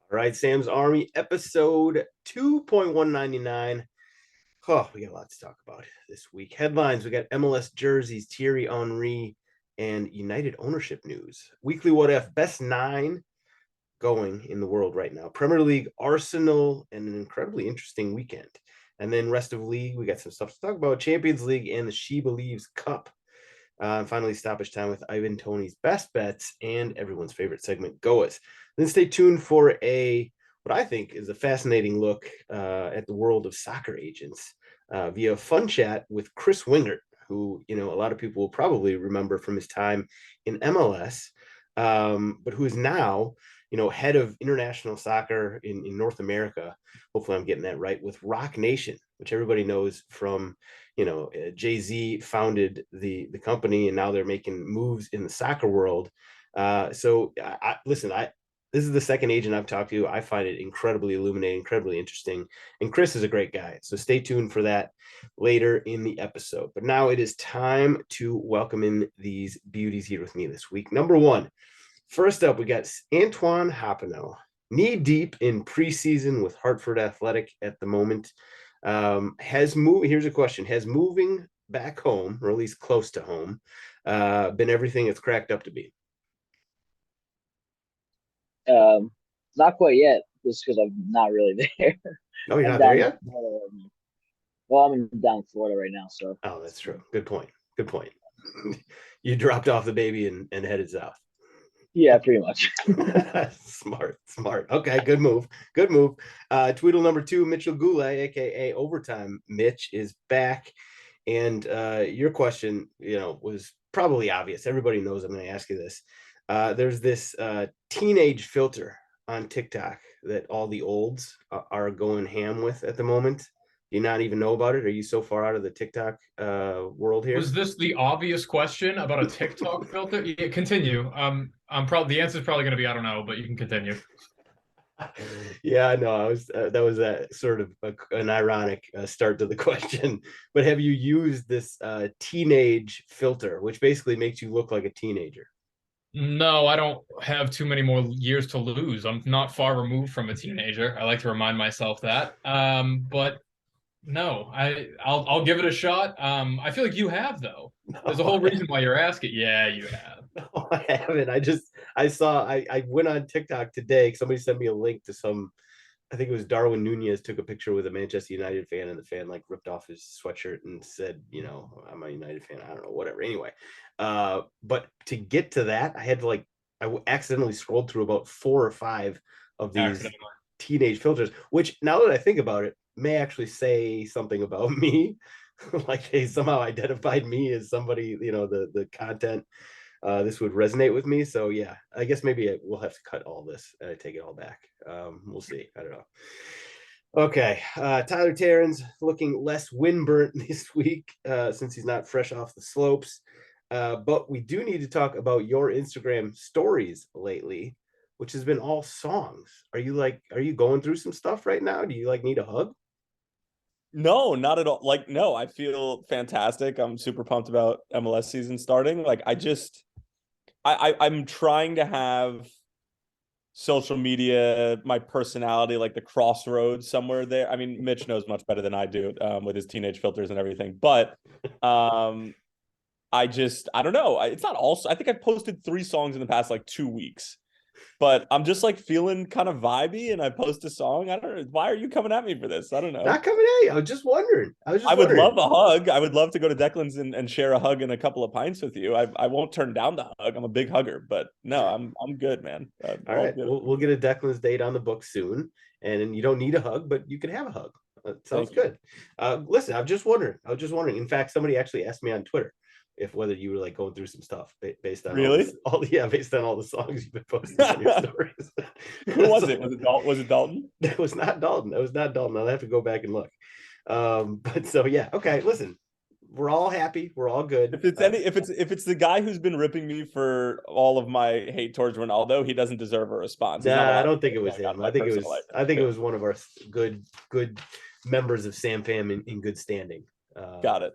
All right, Sam's Army, episode 2.199. Oh, we got a lot to talk about this week. Headlines, we got MLS jerseys, Thierry Henry, and United ownership news. Weekly What If, best 9 going in the world right now. Premier League, Arsenal, and an incredibly interesting weekend. And then rest of league, we got some stuff to talk about. Champions League and the SheBelieves Cup. And finally, stoppage time with Ivan, Toney's best bets, and everyone's favorite segment, GOAWs. Then stay tuned for what I think is a fascinating look at the world of soccer agents via a fun chat with Chris Wingert, who a lot of people will probably remember from his time in MLS, but who is now head of international soccer in North America. Hopefully, I'm getting that right, with Rock Nation, which everybody knows from Jay-Z founded the company, and now they're making moves in the soccer world. So listen, this is the second agent I've talked to. I find it incredibly illuminating, incredibly interesting, and Chris is a great guy. So stay tuned for that later in the episode. But now it is time to welcome in these beauties here with me this week. Number one, first up, we got Antoine Hapino, knee deep in preseason with Hartford Athletic at the moment. Here's a question: has moving back home, or at least close to home, been everything it's cracked up to be? Not quite yet, just because I'm not really there. No, you're I'm not there down in yet? Florida right now. Well, I'm down in Florida right now, so Oh, that's true. Good point. Good point. You dropped off the baby and headed south. yeah, pretty much. Smart. Okay, good move. Good move. Tweedle number 2, Mitchell Goulet, aka Overtime Mitch, is back. And your question, was probably obvious. Everybody knows I'm going to ask you this. There's this teenage filter on TikTok that all the olds are going ham with at the moment. Do you not even know about it? Are you so far out of the TikTok world here? Was this the obvious question about a TikTok filter? Yeah, continue. I'm probably the answer is probably going to be I don't know, but you can continue. Yeah, no, I was that was a sort of an ironic start to the question. But have you used this teenage filter, which basically makes you look like a teenager? No, I don't have too many more years to lose. I'm not far removed from a teenager. I like to remind myself that. But no, I'll give it a shot. I feel like you have though. There's a No, whole reason why you're asking. Yeah, you have. no, I haven't. I went on TikTok today. Somebody sent me a link to some. I think it was Darwin Nunez took a picture with a Manchester United fan, and the fan like ripped off his sweatshirt and said, I'm a United fan. I don't know, whatever. Anyway, but to get to that, I had to I accidentally scrolled through about 4 or 5 of these Accidentally. teenage filters, which now that I think about it, may actually say something about me. Like they somehow identified me as somebody, the content this would resonate with me. So yeah, I guess maybe we'll have to cut all this and I take it all back. We'll see. I don't know. Okay, Tyler Terrans looking less windburnt this week since he's not fresh off the slopes. But we do need to talk about your Instagram stories lately, which has been all songs. Are you going through some stuff right now? Do you need a hug? No, not at all. No, I feel fantastic. I'm super pumped about MLS season starting. I'm trying to have social media, my personality, like the crossroads somewhere there. I mean, Mitch knows much better than I do with his teenage filters and everything. But I don't know. It's not also, I think I've posted 3 songs in the past 2 weeks. But I'm just feeling kind of vibey, and I post a song. I don't know. Why are you coming at me for this? I don't know. Not coming at you. I was just wondering. I would love a hug. I would love to go to Declan's and share a hug and a couple of pints with you. I won't turn down the hug. I'm a big hugger, but no, I'm good, man. All right, we'll get a Declan's date on the book soon, and you don't need a hug, but you can have a hug. Sounds good. Listen, I was just wondering. In fact, somebody actually asked me on Twitter whether you were going through some stuff based on based on all the songs you've been posting on your stories. Who was it? Was it Dalton? That was not Dalton. I'll have to go back and look. But so yeah, okay. Listen, we're all happy. We're all good. If it's the guy who's been ripping me for all of my hate towards Ronaldo, he doesn't deserve a response. Nah, I don't think it was him. I think it was one of our good members of Sam Fam in good standing. Got it.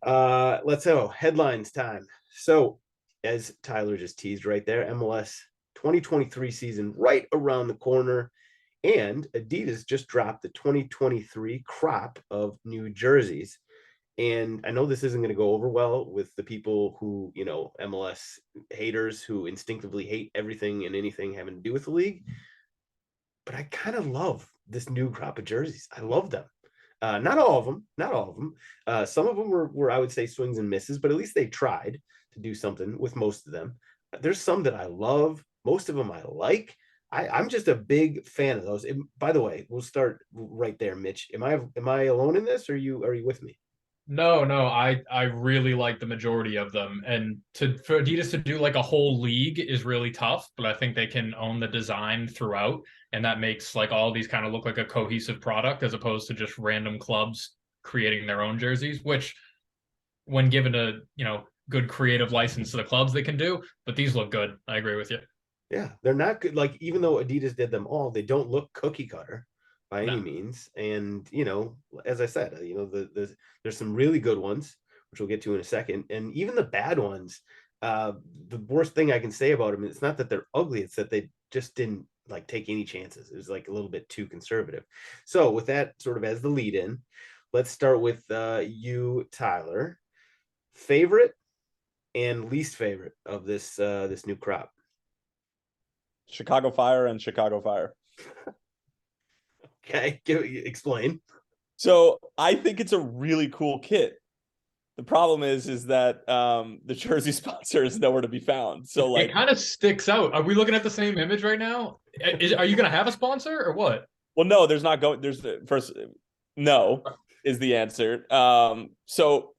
Let's go. Headlines time. So, as Tyler just teased right there, MLS 2023 season right around the corner. And Adidas just dropped the 2023 crop of new jerseys. And I know this isn't going to go over well with the people who, you know, MLS haters who instinctively hate everything and anything having to do with the league. But I kind of love this new crop of jerseys. I love them. Not all of them, not all of them. Some of them were, I would say, swings and misses, but at least they tried to do something with most of them. There's some that I love. Most of them I like. I'm just a big fan of those. By the way, we'll start right there, Mitch. Am I alone in this, or are you with me? No, I really like the majority of them, and for Adidas to do like a whole league is really tough, but I think they can own the design throughout, and that makes like all these kind of look like a cohesive product as opposed to just random clubs creating their own jerseys, which when given a, you know, good creative license to the clubs they can do, but these look good. I agree with you. Yeah, they're not good. Like, even though Adidas did them all, they don't look cookie cutter by any No. means. And, you know, as I said, you know, there's some really good ones, which we'll get to in a second. And even the bad ones, the worst thing I can say about them, it's not that they're ugly, it's that they just didn't like take any chances. It was like a little bit too conservative. So with that sort of as the lead in, let's start with you, Tyler. Favorite and least favorite of this this new crop? Chicago Fire and Chicago Fire. Okay, explain. So I think it's a really cool kit. The problem is that the jersey sponsor is nowhere to be found. So like, it kind of sticks out. Are we looking at the same image right now? Are you going to have a sponsor or what? well, no, there's not going. There's the first. No is the answer. So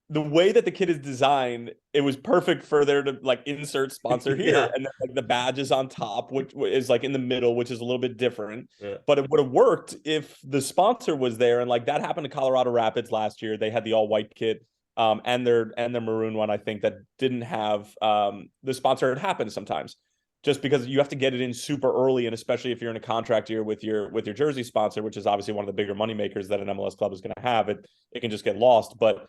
the way that the kit is designed, it was perfect for there to like insert sponsor here, Yeah. and then like the badge is on top, which is like in the middle, which is a little bit different. Yeah. But it would have worked if the sponsor was there, and like that happened to Colorado Rapids last year. They had the all white kit, and their maroon one, I think, that didn't have the sponsor. It happens sometimes, just because you have to get it in super early, and especially if you're in a contract year with your jersey sponsor, which is obviously one of the bigger money makers that an MLS club is going to have, it can just get lost. But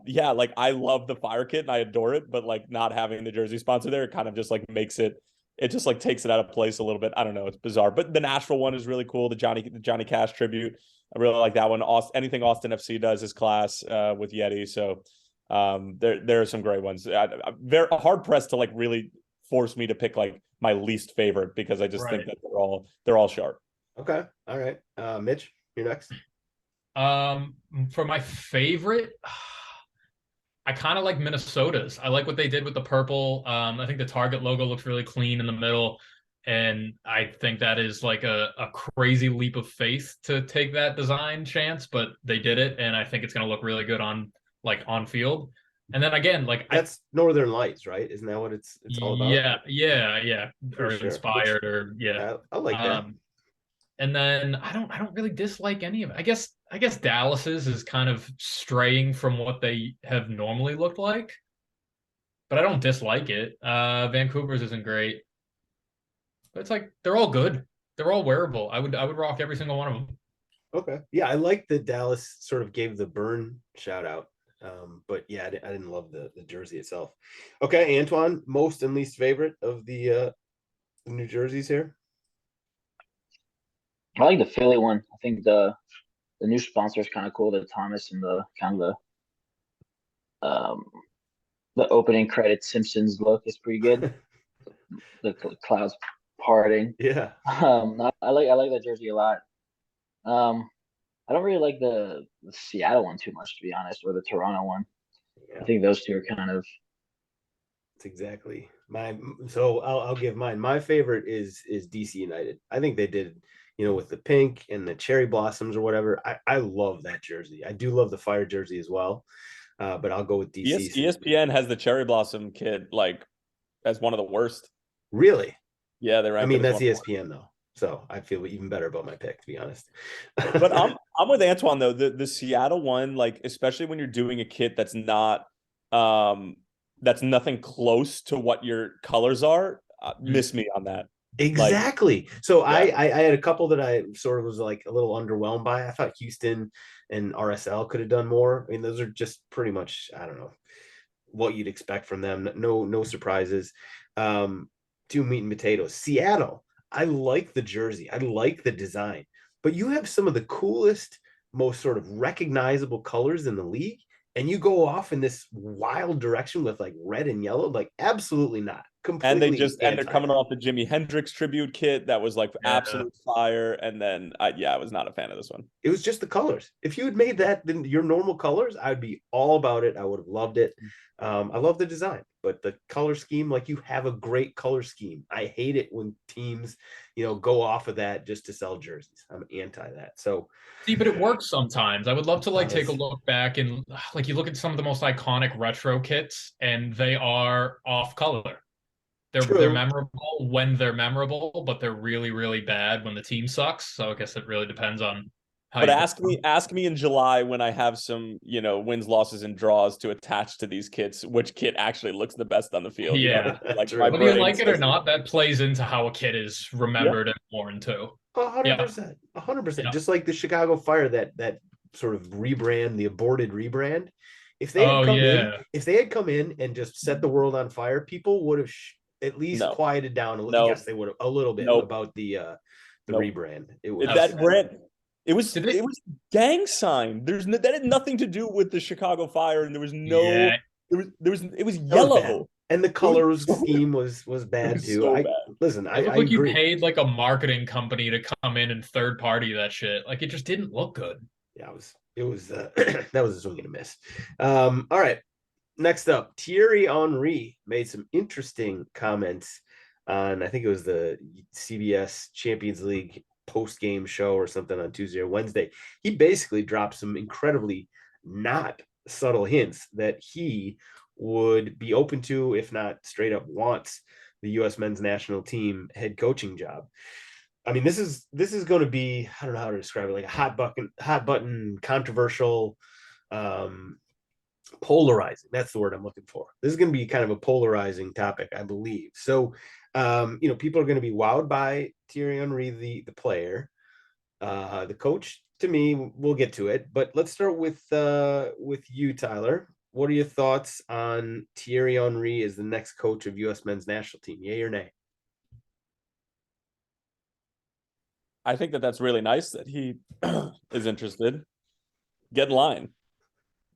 yeah, like I love the Fire kit and I adore it, but like not having the jersey sponsor there, it kind of just like makes it just like takes it out of place a little bit. I don't know, it's bizarre. But the Nashville one is really cool. The Johnny Cash tribute, I really like that one. Anything Austin FC does is class with Yeti. So there are some great ones. I'm very hard pressed to like really force me to pick like my least favorite, because I just think that they're all sharp. Okay. All right. Mitch, you're next. For my favorite, I kind of like Minnesota's. I like what they did with the purple. I think the Target logo looks really clean in the middle, and I think that is like a crazy leap of faith to take that design chance, but they did it, and I think it's going to look really good on field. And then again, like that's Northern Lights, right? Isn't that what it's all about? Yeah, For or sure. inspired, or yeah. I like that. And then I don't really dislike any of it. I guess Dallas's is kind of straying from what they have normally looked like, but I don't dislike it. Vancouver's isn't great, but it's like they're all good. They're all wearable. I would rock every single one of them. Okay. Yeah, I like that Dallas sort of gave the burn shout out. But yeah, I didn't love the jersey itself. Okay, Antoine, most and least favorite of the New Jerseys here? I like the Philly one. I think the new sponsor is kind of cool. The Thomas and the kind of the opening credit Simpsons look is pretty good. The clouds parting. Yeah. I like that jersey a lot. I don't really like the Seattle one too much, to be honest, or the Toronto one. Yeah. I think those two are kind of. That's exactly so I'll give mine. My favorite is DC United. I think they did, you know, with the pink and the cherry blossoms or whatever. I love that jersey. I do love the Fire jersey as well. But I'll go with DC. ESPN has the cherry blossom kit like as one of the worst. Really? Yeah, they're. I mean, that's ESPN though, so I feel even better about my pick, to be honest. But I'm with Antoine though. The Seattle one, like especially when you're doing a kit that's not that's nothing close to what your colors are. Miss me on that. Exactly. Like, so yeah. I had a couple that I sort of was like a little underwhelmed by. I thought Houston and RSL could have done more. I mean, those are just pretty much, I don't know, what you'd expect from them. No surprises. two meat and potatoes. Seattle, I like the jersey. I like the design, but you have some of the coolest, most sort of recognizable colors in the league, and you go off in this wild direction with like red and yellow. Like, absolutely not. Completely. And they're coming off the Jimi Hendrix tribute kit that was like absolute fire. And then I was not a fan of this one. It was just the colors. If you had made that then your normal colors, I'd be all about it. I would have loved it. I love the design, but the color scheme, like, you have a great color scheme. I hate it when teams, go off of that just to sell jerseys. I'm anti that. So see, but it works sometimes. I would love to like take a look back and like you look at some of the most iconic retro kits and they are off color. They're memorable when they're memorable, but they're really, really bad when the team sucks. So I guess it really depends on how. But ask me in July when I have some, wins, losses, and draws to attach to these kits, which kit actually looks the best on the field. Yeah, like whether you like it or not, that plays into how a kit is remembered and worn too. 100%, 100%. Just like the Chicago Fire, that sort of rebrand, the aborted rebrand. If they had come in and just set the world on fire, people would have at least quieted down a little. Yes, they would have a little bit about the rebrand. It was that brand. It was gang sign. That had nothing to do with the Chicago Fire, and there was no. Yeah. It was yellow, and the color scheme was bad too. So bad. Listen, I agree. You paid like a marketing company to come in and third party that shit. Like, it just didn't look good. Yeah, it was that was a swing and a miss. All right. Next up, Thierry Henry made some interesting comments on, I think it was the CBS Champions League post-game show or something on Tuesday or Wednesday. He basically dropped some incredibly not subtle hints that he would be open to, if not straight up wants, the U.S. men's national team head coaching job. I mean, this is going to be, I don't know how to describe it, like a hot button, controversial, polarizing. That's the word I'm looking for. This is going to be kind of a polarizing topic, I believe. So, people are going to be wowed by Thierry Henry, the player. The coach, to me, we'll get to it. But let's start with you, Tyler. What are your thoughts on Thierry Henry as the next coach of U.S. men's national team? Yay or nay? I think that's really nice that he is interested. Get in line.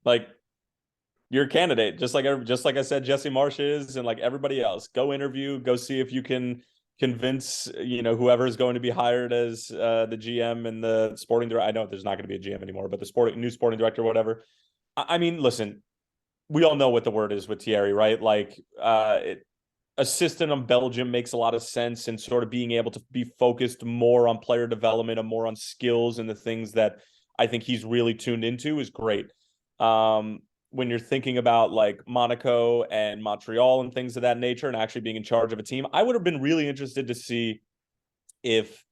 Like, you're a candidate, just like I said, Jesse Marsh is, and like everybody else. Go interview, go see if you can convince, whoever is going to be hired as the GM and the sporting director. I know there's not going to be a GM anymore, but the new sporting director, whatever. I mean, listen, we all know what the word is with Thierry, right? Like, assistant on Belgium makes a lot of sense, and sort of being able to be focused more on player development and more on skills and the things that I think he's really tuned into is great. When you're thinking about like Monaco and Montreal and things of that nature and actually being in charge of a team, I would have been really interested to see if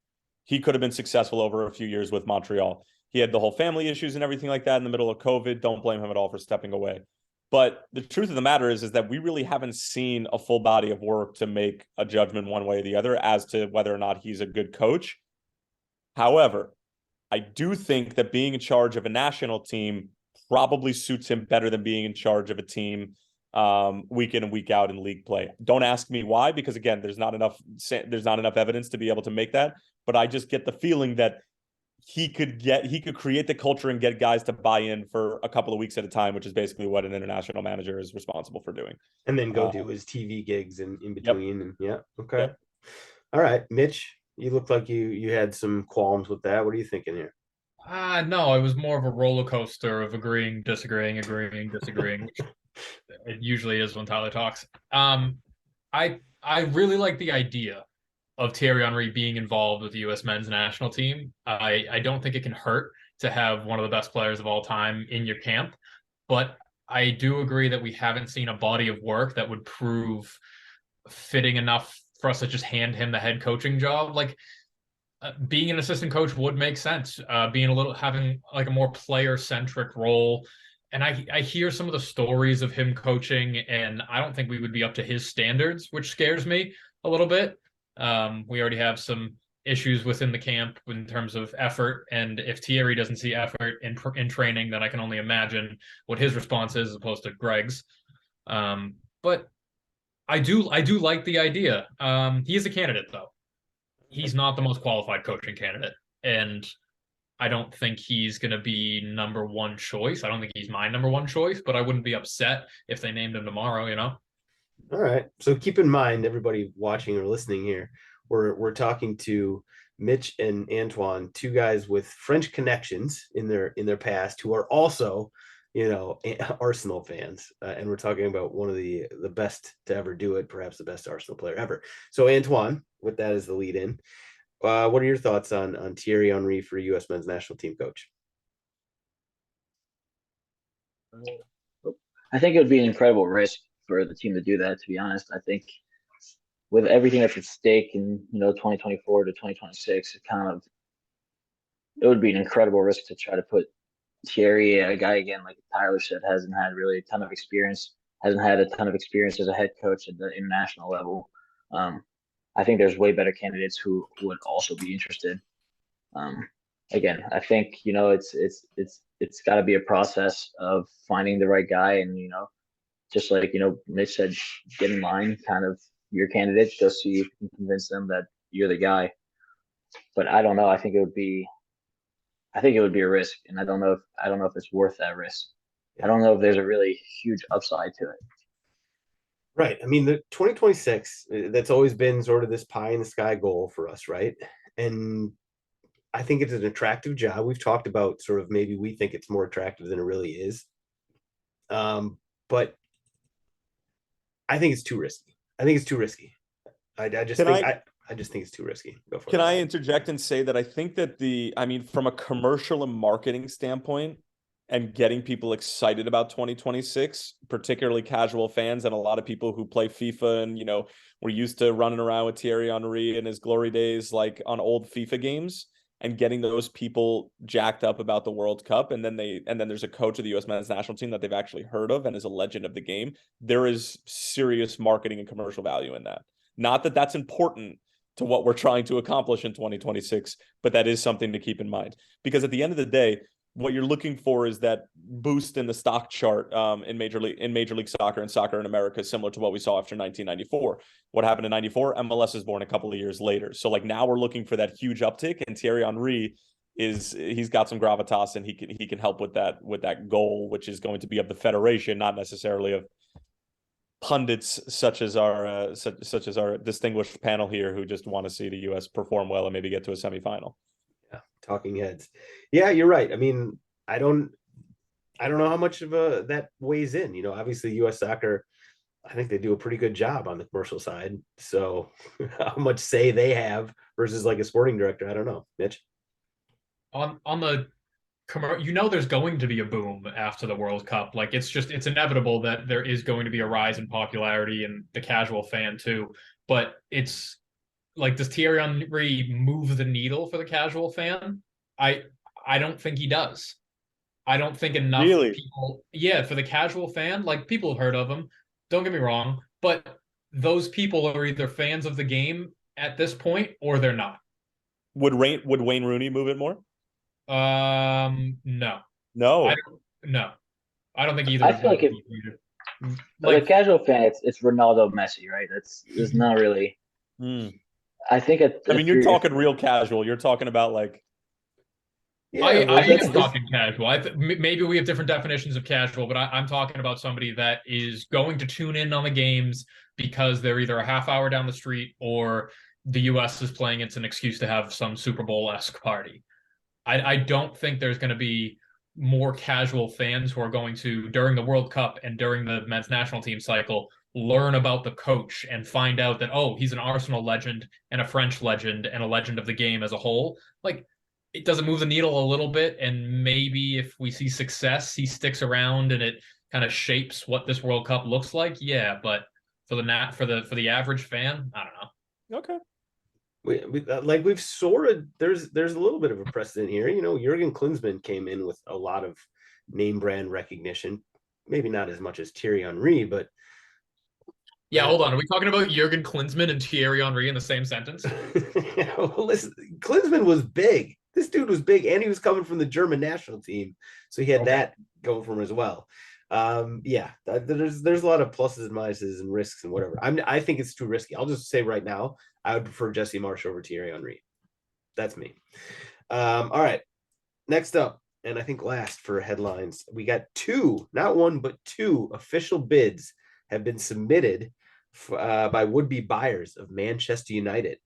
he could have been successful over a few years with Montreal. He had the whole family issues and everything like that in the middle of COVID. Don't blame him at all for stepping away. But the truth of the matter is that we really haven't seen a full body of work to make a judgment one way or the other as to whether or not he's a good coach. However, I do think that being in charge of a national team probably suits him better than being in charge of a team week in and week out in league play. Don't ask me why, because again, there's not enough evidence to be able to make that. But I just get the feeling that he could create the culture and get guys to buy in for a couple of weeks at a time, which is basically what an international manager is responsible for doing. And then go do his TV gigs in between. Yep. And okay. Yep. All right, Mitch, you look like you had some qualms with that. What are you thinking here? No, it was more of a roller coaster of agreeing, disagreeing, disagreeing. It usually is when Tyler talks. I really like the idea of Thierry Henry being involved with the U.S. men's national team. I don't think it can hurt to have one of the best players of all time in your camp, but I do agree that we haven't seen a body of work that would prove fitting enough for us to just hand him the head coaching job. Like, being an assistant coach would make sense. Having like a more player-centric role. And I hear some of the stories of him coaching, and I don't think we would be up to his standards, which scares me a little bit. We already have some issues within the camp in terms of effort, and if Thierry doesn't see effort in training, then I can only imagine what his response is as opposed to Greg's. But I do like the idea. He is a candidate though. He's not the most qualified coaching candidate, and I don't think he's going to be number one choice. I don't think he's my number one choice, but I wouldn't be upset if they named him tomorrow, you know? All right. So keep in mind, everybody watching or listening here, we're talking to Mitch and Antoine, two guys with French connections in their past, who are also, Arsenal fans, and we're talking about one of the best to ever do it, perhaps the best Arsenal player ever. So Antoine, with that as the lead in, what are your thoughts on Thierry Henry for U.S. men's national team coach? I think it would be an incredible risk for the team to do that, to be honest. I think with everything that's at stake in 2024 to 2026, it would be an incredible risk to try to put Thierry, a guy again like Tyler said, hasn't had really a ton of experience as a head coach at the international level. I think there's way better candidates who would also be interested. Again, I think it's got to be a process of finding the right guy, and just like Mitch said, get in line, kind of your candidates, just so you can convince them that you're the guy. But I don't know. I think it would be a risk, and I don't know if it's worth that risk. I don't know if there's a really huge upside to it. Right. I mean, the 2026, that's always been sort of this pie in the sky goal for us, right? And I think it's an attractive job. We've talked about sort of maybe we think it's more attractive than it really is. But I think it's too risky. I just think it's too risky. Go for it. Can I interject and say that I think that from a commercial and marketing standpoint and getting people excited about 2026, particularly casual fans and a lot of people who play FIFA and, we're used to running around with Thierry Henry in his glory days, like on old FIFA games, and getting those people jacked up about the World Cup. And then there's a coach of the U.S. men's national team that they've actually heard of and is a legend of the game. There is serious marketing and commercial value in that. Not that that's important to what we're trying to accomplish in 2026, but that is something to keep in mind, because at the end of the day, what you're looking for is that boost in the stock chart in Major League Soccer and soccer in America, similar to what we saw after 1994. What happened in 94? MLS is born a couple of years later. So like now we're looking for that huge uptick, and Thierry Henry he's got some gravitas, and he can help with that goal, which is going to be of the federation, not necessarily of pundits such as our distinguished panel here, who just want to see the U.S. perform well and maybe get to a semifinal. Yeah, talking heads. Yeah, you're right. I mean, I don't know how much of that weighs in. Obviously U.S. soccer, I think they do a pretty good job on the commercial side. So how much say they have versus like a sporting director, I don't know. Mitch? On the there's going to be a boom after the World Cup. Like it's inevitable that there is going to be a rise in popularity and the casual fan too. But it's like, does Thierry Henry move the needle for the casual fan? I don't think he does. I don't think enough people. Yeah, for the casual fan, like people have heard of him. Don't get me wrong, but those people are either fans of the game at this point or they're not. Would Wayne Rooney move it more? No. I don't think either. I feel like the casual fan, it's Ronaldo, Messi, right? It's not really. I think you're talking real casual. You're talking about like. Yeah, I am talking casual. Maybe we have different definitions of casual, but I'm talking about somebody that is going to tune in on the games because they're either a half hour down the street or the U.S. is playing. It's an excuse to have some Super Bowl-esque party. I don't think there's going to be more casual fans who are going to, during the World Cup and during the men's national team cycle, learn about the coach and find out that, oh, he's an Arsenal legend and a French legend and a legend of the game as a whole. Like, it doesn't move the needle a little bit, and maybe if we see success, he sticks around and it kind of shapes what this World Cup looks like. Yeah, but for the average fan, I don't know. Okay. We've sort of there's a little bit of a precedent here. Jurgen Klinsmann came in with a lot of name brand recognition, maybe not as much as Thierry Henry, but yeah. Hold on, are we talking about Jurgen Klinsmann and Thierry Henry in the same sentence? Well, listen, Klinsmann was big. This dude was big, and he was coming from the German national team, so he had that going for him as well. Yeah, there's a lot of pluses and minuses and risks and whatever. I think it's too risky. I'll just say right now, I would prefer Jesse Marsch over Thierry Henry. That's me. All right. Next up, and I think last for headlines, we got two, not one, but two official bids have been submitted by would-be buyers of Manchester United.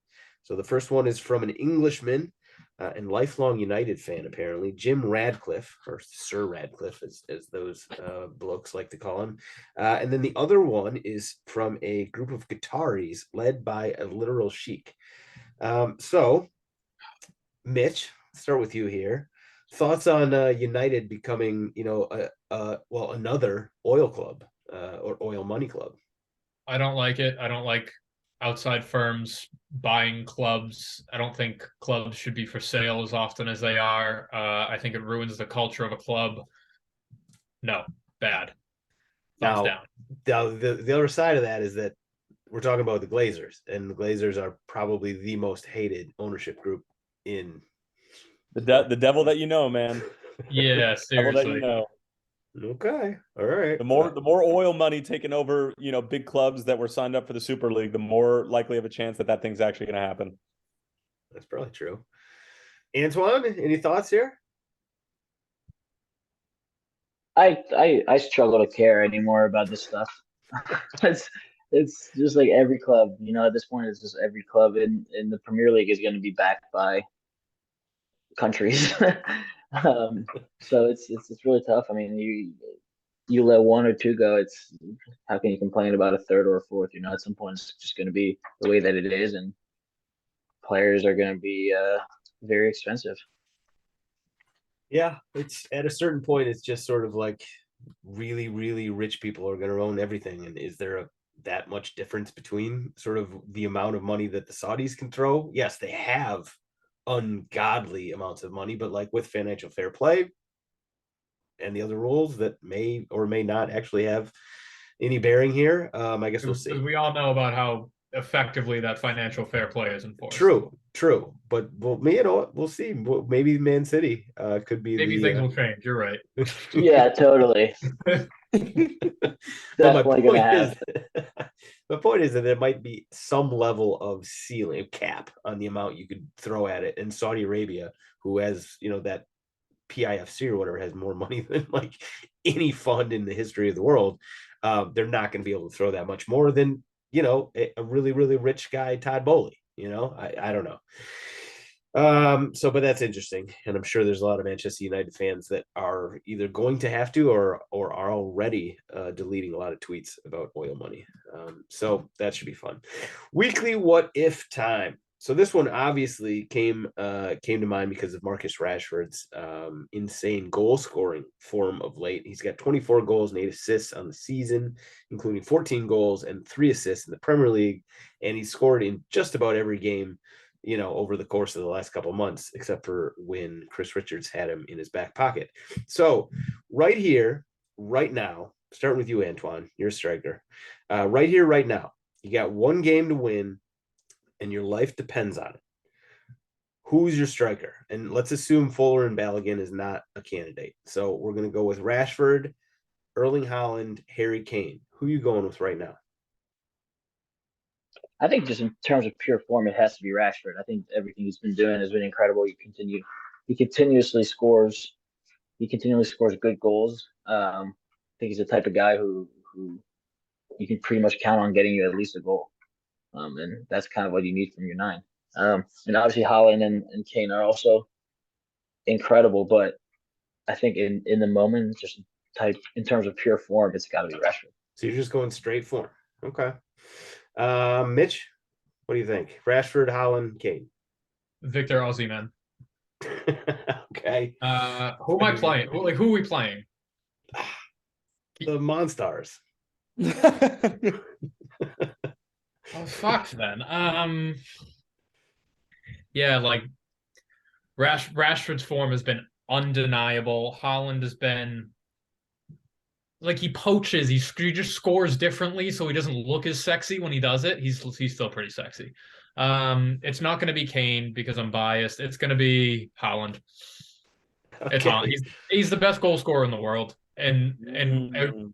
So the first one is from an Englishman and lifelong United fan, apparently, Jim Radcliffe, or Sir Radcliffe, as those blokes like to call him. And then the other one is from a group of Qataris led by a literal sheik. So, Mitch, start with you here. Thoughts on United becoming, well, another oil club or oil money club? I don't like it. I don't like outside firms buying clubs. I don't think clubs should be for sale as often as they are. I think it ruins the culture of a club. No, bad. Thumbs down. The other side of that is that we're talking about the Glazers, and the Glazers are probably the most hated ownership group in the devil that you know, man. Yeah, seriously. Devil that you know. Okay, all right. The more oil money taking over, big clubs that were signed up for the Super League, the more likely of a chance that thing's actually going to happen. That's probably true. Antoine, any thoughts here? I struggle to care anymore about this stuff. It's just like every club, at this point, it's just every club in the Premier League is going to be backed by countries. So it's really tough. I mean, you let one or two go, it's how can you complain about a third or a fourth? At some point it's just going to be the way that it is, and players are going to be very expensive. Yeah, it's at a certain point, it's just sort of like really, really rich people are going to own everything. And is there that much difference between sort of the amount of money that the Saudis can throw? Yes, they have ungodly amounts of money, but like with financial fair play and the other rules that may or may not actually have any bearing here, I guess we'll see. We all know about how effectively that financial fair play is enforced. True, but we'll see. Maybe Man City could be. Maybe things will change. You're right. Yeah, totally. Definitely gonna have. My point is that there might be some level of ceiling cap on the amount you could throw at it. And Saudi Arabia, who has that PIFC or whatever, has more money than like any fund in the history of the world. They're not going to be able to throw that much more than a really, really rich guy, Todd Bowley. I don't know. But that's interesting, and I'm sure there's a lot of Manchester United fans that are either going to have to or are already deleting a lot of tweets about oil money. So that should be fun. Weekly what if time. So this one obviously came to mind because of Marcus Rashford's insane goal scoring form of late. He's got 24 goals and 8 assists on the season, including 14 goals and 3 assists in the Premier League, and he scored in just about every game over the course of the last couple of months, except for when Chris Richards had him in his back pocket. So right here, right now, starting with you, Antoine, you're a striker. Right here, right now, you got one game to win and your life depends on it. Who's your striker? And let's assume Fuller and Balogun is not a candidate. So we're going to go with Rashford, Erling Haaland, Harry Kane. Who are you going with right now? I think just in terms of pure form, it has to be Rashford. I think everything he's been doing has been incredible. He continuously scores good goals. I think he's the type of guy who you can pretty much count on getting you at least a goal. And that's kind of what you need from your 9. And obviously Haaland and Kane are also incredible, but I think in the moment, just in terms of pure form, it's got to be Rashford. So you're just going straight form. Okay. Mitch, what do you think? Rashford, Haaland, Kane. Victor Osimhen. Okay. Who am I playing? Who are we playing? The Monstars. Oh, fuck then. Yeah, like Rashford's form has been undeniable. Haaland has been like he poaches. He just scores differently, so he doesn't look as sexy when he does it. He's still pretty sexy. It's not going to be Kane because I'm biased. It's going to be Haaland. Okay. He's the best goal scorer in the world. And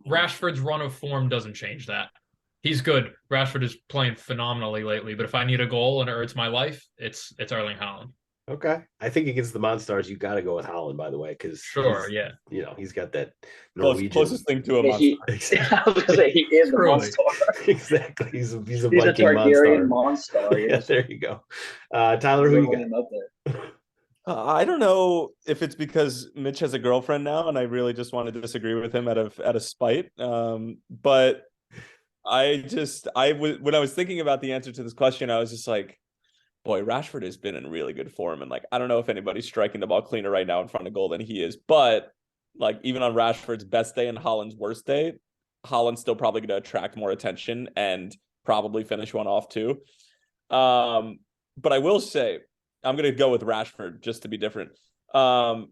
Rashford's run of form doesn't change that. He's good. Rashford is playing phenomenally lately, but if I need a goal and it hurts my life, it's Erling Haaland. Okay. I think against the Monstars, you got to go with Haaland, by the way, because yeah. You know, he's got that Norwegian closest thing to a Yeah, monster. I was gonna say he is the Truly. Monstar. Exactly. He's a He's a Viking Targaryen Monstar. Monstar. Yeah, Yes. there you go. Tyler, who you Rolling got? him up there. I don't know if it's because Mitch has a girlfriend now, and I really just wanted to disagree with him out of spite. But when I was thinking about the answer to this question, I was just like, boy, Rashford has been in really good form, and like I don't know if anybody's striking the ball cleaner right now in front of goal than he is. But like even on Rashford's best day and Haaland's worst day, Haaland's still probably going to attract more attention and probably finish one off too. But I will say, I'm going to go with Rashford just to be different. Could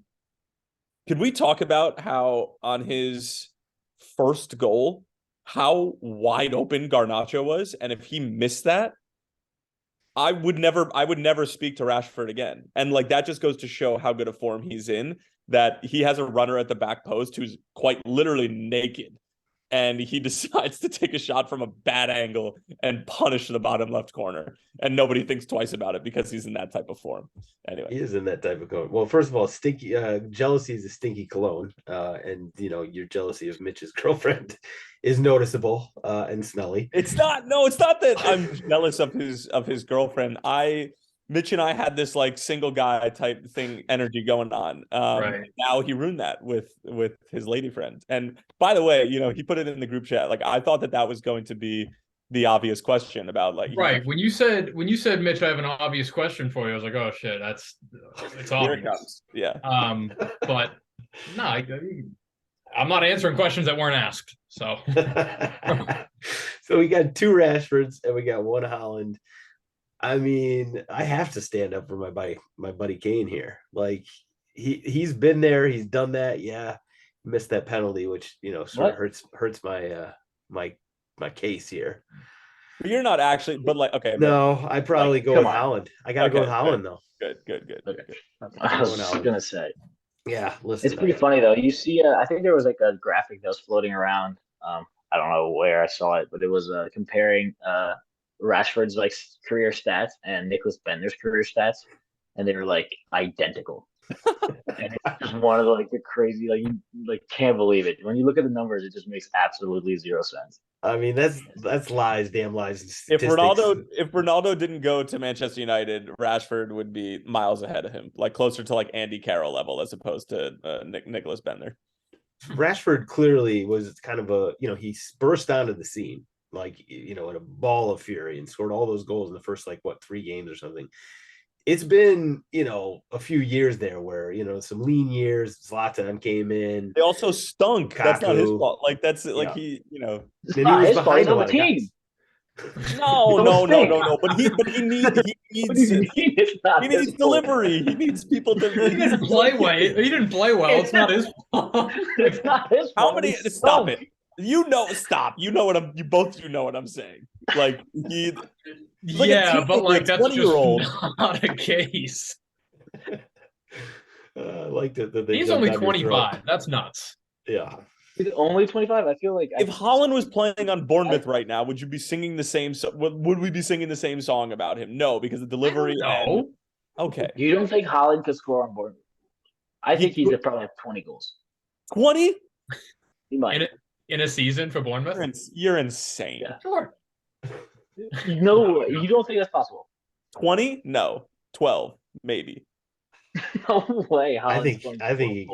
we talk about how on his first goal, how wide open Garnacho was? And if he missed that, I would never speak to Rashford again. And like that just goes to show how good a form he's in, that he has a runner at the back post who's quite literally naked. And he decides to take a shot from a bad angle and punish the bottom left corner. And nobody thinks twice about it because he's in that type of form. Anyway. He is in that type of cologne. Well, first of all, stinky jealousy is a stinky cologne. And you know, your jealousy of Mitch's girlfriend is noticeable and smelly. It's not that I'm jealous of his girlfriend. Mitch and I had this like single guy type thing energy going on. Right. Now he ruined that with his lady friend. And by the way, you know, he put it in the group chat. Like I thought that was going to be the obvious question about like right. When you said Mitch, I have an obvious question for you. I was like, oh shit, it's obvious. Here it comes. Yeah. But no, I'm not answering questions that weren't asked. So so we got 2 Rashfords and we got 1 Haaland. I mean, I have to stand up for my buddy Kane here. Like he's been there, he's done that. Yeah, missed that penalty, which you know sort of hurts my my case here. But you're not actually, but like okay. No, I probably go with Haaland. I gotta go with Haaland though. Good. Okay. I was gonna say. Yeah, listen. It's pretty funny though. You see, I think there was like a graphic that was floating around. I don't know where I saw it, but it was comparing Rashford's like career stats and Nicholas Bender's career stats, and they were like identical. And it's just one of the, like the crazy, like you like can't believe it. When you look at the numbers, it just makes absolutely 0 sense. I mean, that's lies, damn lies. If Ronaldo didn't go to Manchester United, Rashford would be miles ahead of him, like closer to like Andy Carroll level as opposed to Nicholas Bender. Rashford clearly was kind of he burst onto the scene like in a ball of fury and scored all those goals in the first 3 games or something. It's been a few years there where some lean years. Zlatan came in. They also stunk. Kaku. That's not his fault. Like that's like he and he was behind a lot of team. No. But he needs delivery. He needs people to. He didn't play well. He didn't play well. It's not his fault. It's not his fault. How many? Stop it. Stop. You know what I'm saying. Like he. Yeah, but like that's just not a case. He's only 25. That's nuts. Yeah. He's only 25. I feel like if Haaland was playing on Bournemouth right now, would you be singing the same? Would we be singing the same song about him? No, because the delivery. No. Okay. You don't think Haaland could score on Bournemouth? I think he's probably have 20 goals. 20? He might in a season for Bournemouth. You're insane. Yeah. Sure. No, you don't think that's possible? 20? No. 12, maybe. No way. I think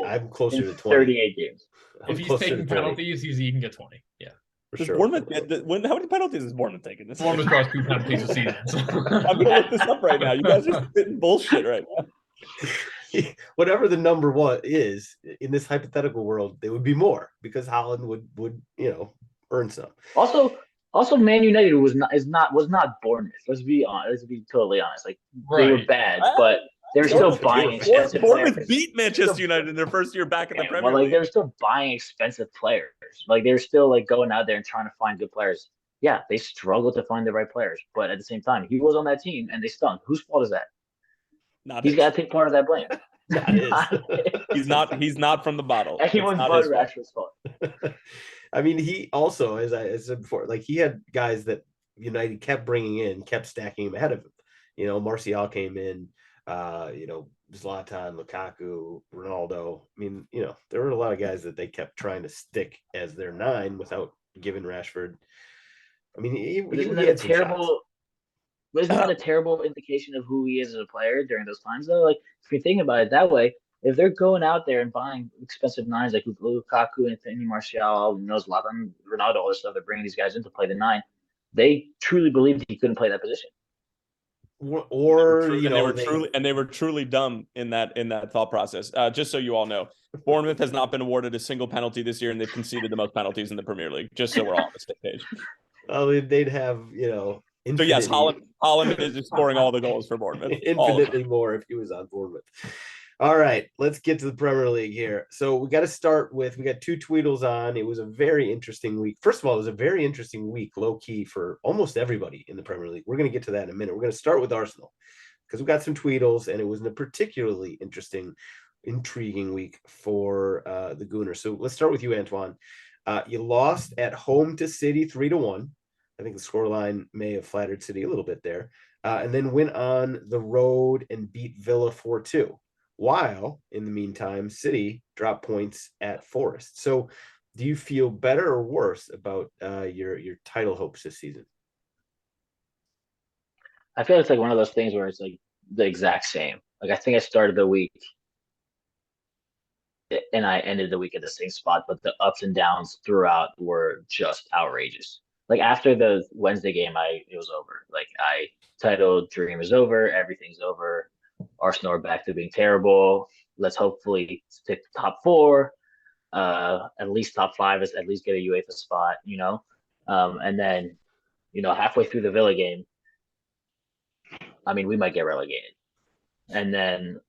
I'm closer to 20. 38 games. If he's taking penalties, he can get 20. Yeah. For sure. Bournemouth, how many penalties is Bournemouth taking this? Bournemouth draws 2 penalties a season. So. I'm going to look this up right now. You guys are spitting bullshit right now. Whatever the number is in this hypothetical world, there would be more because Haaland would earn some. Also, Man United was not Bournemouth. Let's be honest. Let's be totally honest. Like they were bad, but they're still buying expensive Bournemouth players. Beat Manchester United in their first year back in the Premier League. They're still buying expensive players. Like they're still going out there and trying to find good players. Yeah, they struggle to find the right players, but at the same time, he was on that team and they stunk. Whose fault is that? He's got to take part of that blame. not his. He's not from the bottle. Anyone but Rashford's fault. I mean, he also, as I said before, like he had guys that United kept bringing in, kept stacking him ahead of him. You know, Martial came in, you know, Zlatan, Lukaku, Ronaldo. I mean, you know, there were a lot of guys that they kept trying to stick as their 9 without giving Rashford. I mean, he had some shots. Isn't that a terrible indication of who he is as a player during those times, though? Like, if you think about it that way, if they're going out there and buying expensive 9s like Lukaku, Anthony Martial, Zlatan, Ronaldo, all this stuff, they're bringing these guys in to play the 9, they truly believed he couldn't play that position. Or you know, they were truly dumb in that thought process. Just so you all know, Bournemouth has not been awarded a single penalty this year, and they've conceded the most penalties in the Premier League. Just so we're all on the same page. Well, they'd have, you know. So yes, Haaland is scoring all the goals for Bournemouth. Infinitely more if he was on Bournemouth. All right, let's get to the Premier League here. So we got to start with, we got 2 Tweedles on. It was a very interesting week. First of all, it was a very interesting week, low key, for almost everybody in the Premier League. We're going to get to that in a minute. We're going to start with Arsenal because we got some Tweedles, and it was a particularly intriguing week for the Gooners. So let's start with you, Antoine. You lost at home to City 3-1. I think the scoreline may have flattered City a little bit there. And then went on the road and beat Villa 4-2. While, in the meantime, City dropped points at Forest. So do you feel better or worse about your title hopes this season? I feel it's like one of those things where it's like the exact same. Like, I think I started the week and I ended the week at the same spot, but the ups and downs throughout were just outrageous. Like, after the Wednesday game, it was over. Like, I titled Dream is over, everything's over. Arsenal are back to being terrible. Let's hopefully stick to top 4, at least top 5, is at least get a UEFA spot, you know. And then, you know, halfway through the Villa game, I mean, we might get relegated. And then,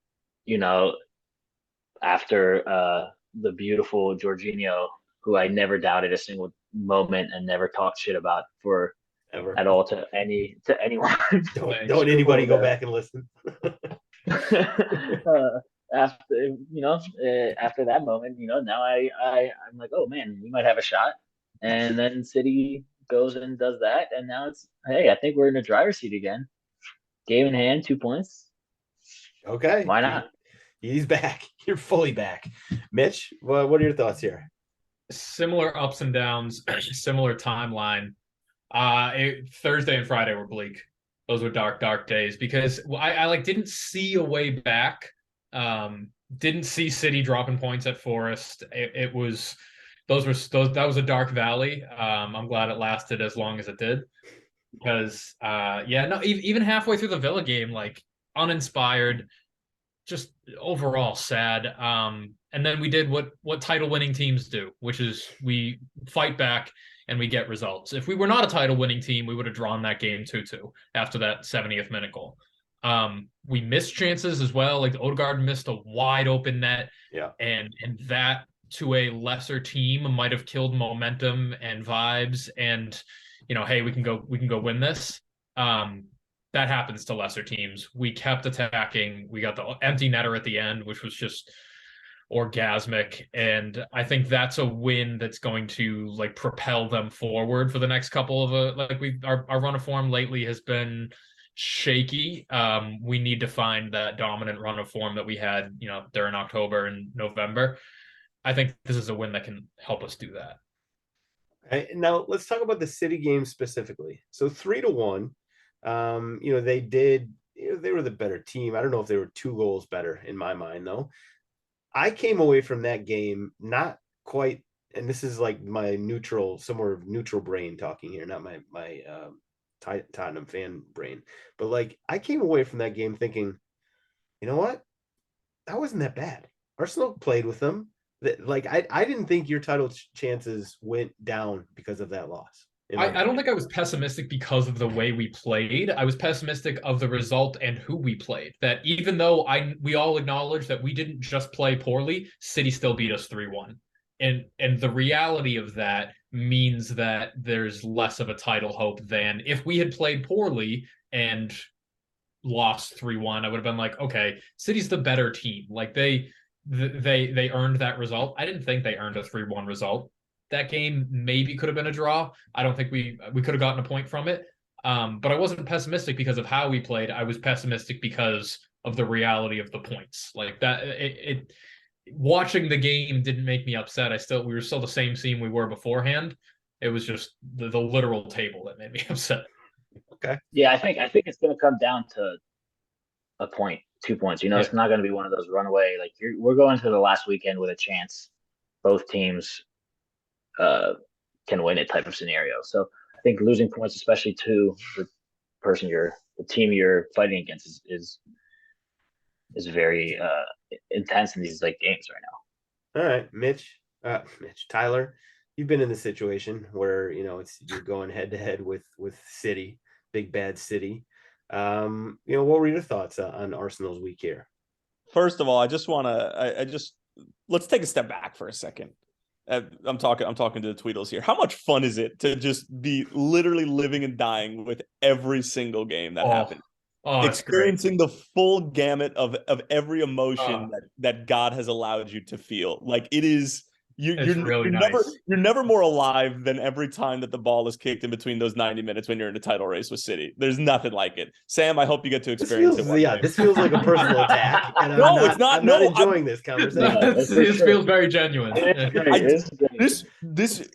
you know, after the beautiful Jorginho, who I never doubted a single moment and never talked shit about for ever at all to anyone. Don't anybody go back and listen. After that moment, you know, now I'm like, oh man, we might have a shot. And then City goes and does that, and now it's, hey, I think we're in the driver's seat again. Game in hand, 2 points. Okay, why not? He's back. You're fully back. Mitch, what are your thoughts here? Similar ups and downs, similar timeline. Thursday and Friday were bleak. Those were dark days because I didn't see a way back. Didn't see City dropping points at Forest. That was a dark valley. I'm glad it lasted as long as it did because even halfway through the Villa game, like, uninspired, just overall sad. And then we did what title winning teams do, which is we fight back and we get results. If we were not a title winning team, we would have drawn that game 2-2 after that 70th minute goal. We missed chances as well. Like, Odegaard missed a wide open net. Yeah. And that to a lesser team might have killed momentum and vibes and, you know, hey, we can go win this. That happens to lesser teams. We kept attacking. We got the empty netter at the end, which was just orgasmic. And I think that's a win that's going to, like, propel them forward for the next couple of our run of form lately has been shaky. We need to find that dominant run of form that we had, you know, during October and November. I think this is a win that can help us do that. Okay, now let's talk about the City game specifically. So 3-1. You know, they were the better team. I don't know if they were 2 goals better in my mind, though. I came away from that game not quite, and this is like my neutral brain talking here, not my Tottenham fan brain, but like, I came away from that game thinking, you know what? That wasn't that bad. Arsenal played with them. Like, I didn't think your title chances went down because of that loss. I don't think I was pessimistic because of the way we played. I was pessimistic of the result and who we played. That even though we all acknowledge that we didn't just play poorly, City still beat us 3-1. And the reality of that means that there's less of a title hope than if we had played poorly and, lost 3-1, I would have been like, okay, City's the better team. Like they earned that result. I didn't think they earned a 3-1 result. That game maybe could have been a draw. I don't think we could have gotten a point from it. But I wasn't pessimistic because of how we played. I was pessimistic because of the reality of the points. Like that, watching the game didn't make me upset. We were still the same team we were beforehand. It was just the literal table that made me upset. Okay. Yeah, I think it's going to come down to a point, 2 points. It's not going to be one of those runaway. Like we're going to the last weekend with a chance. Both teams can win it type of scenario. So I think losing points, especially to the team you're fighting against, is very intense in these like games right now. All right, Mitch, Tyler, you've been in the situation where you're going head to head with City, big bad City. What were your thoughts on Arsenal's week here? First of all, I just want to let's take a step back for a second. I'm talking to the Tweedles here. How much fun is it to just be literally living and dying with every single game that happened? Experiencing the full gamut of every emotion that God has allowed you to feel. Like it is, you're really nice. You're never more alive than every time that the ball is kicked in between those 90 minutes when you're in a title race with City. There's nothing like it. Sam, I hope you get to experience it. This feels like a personal attack. And it's not. I'm not enjoying this conversation. This feels very genuine. Just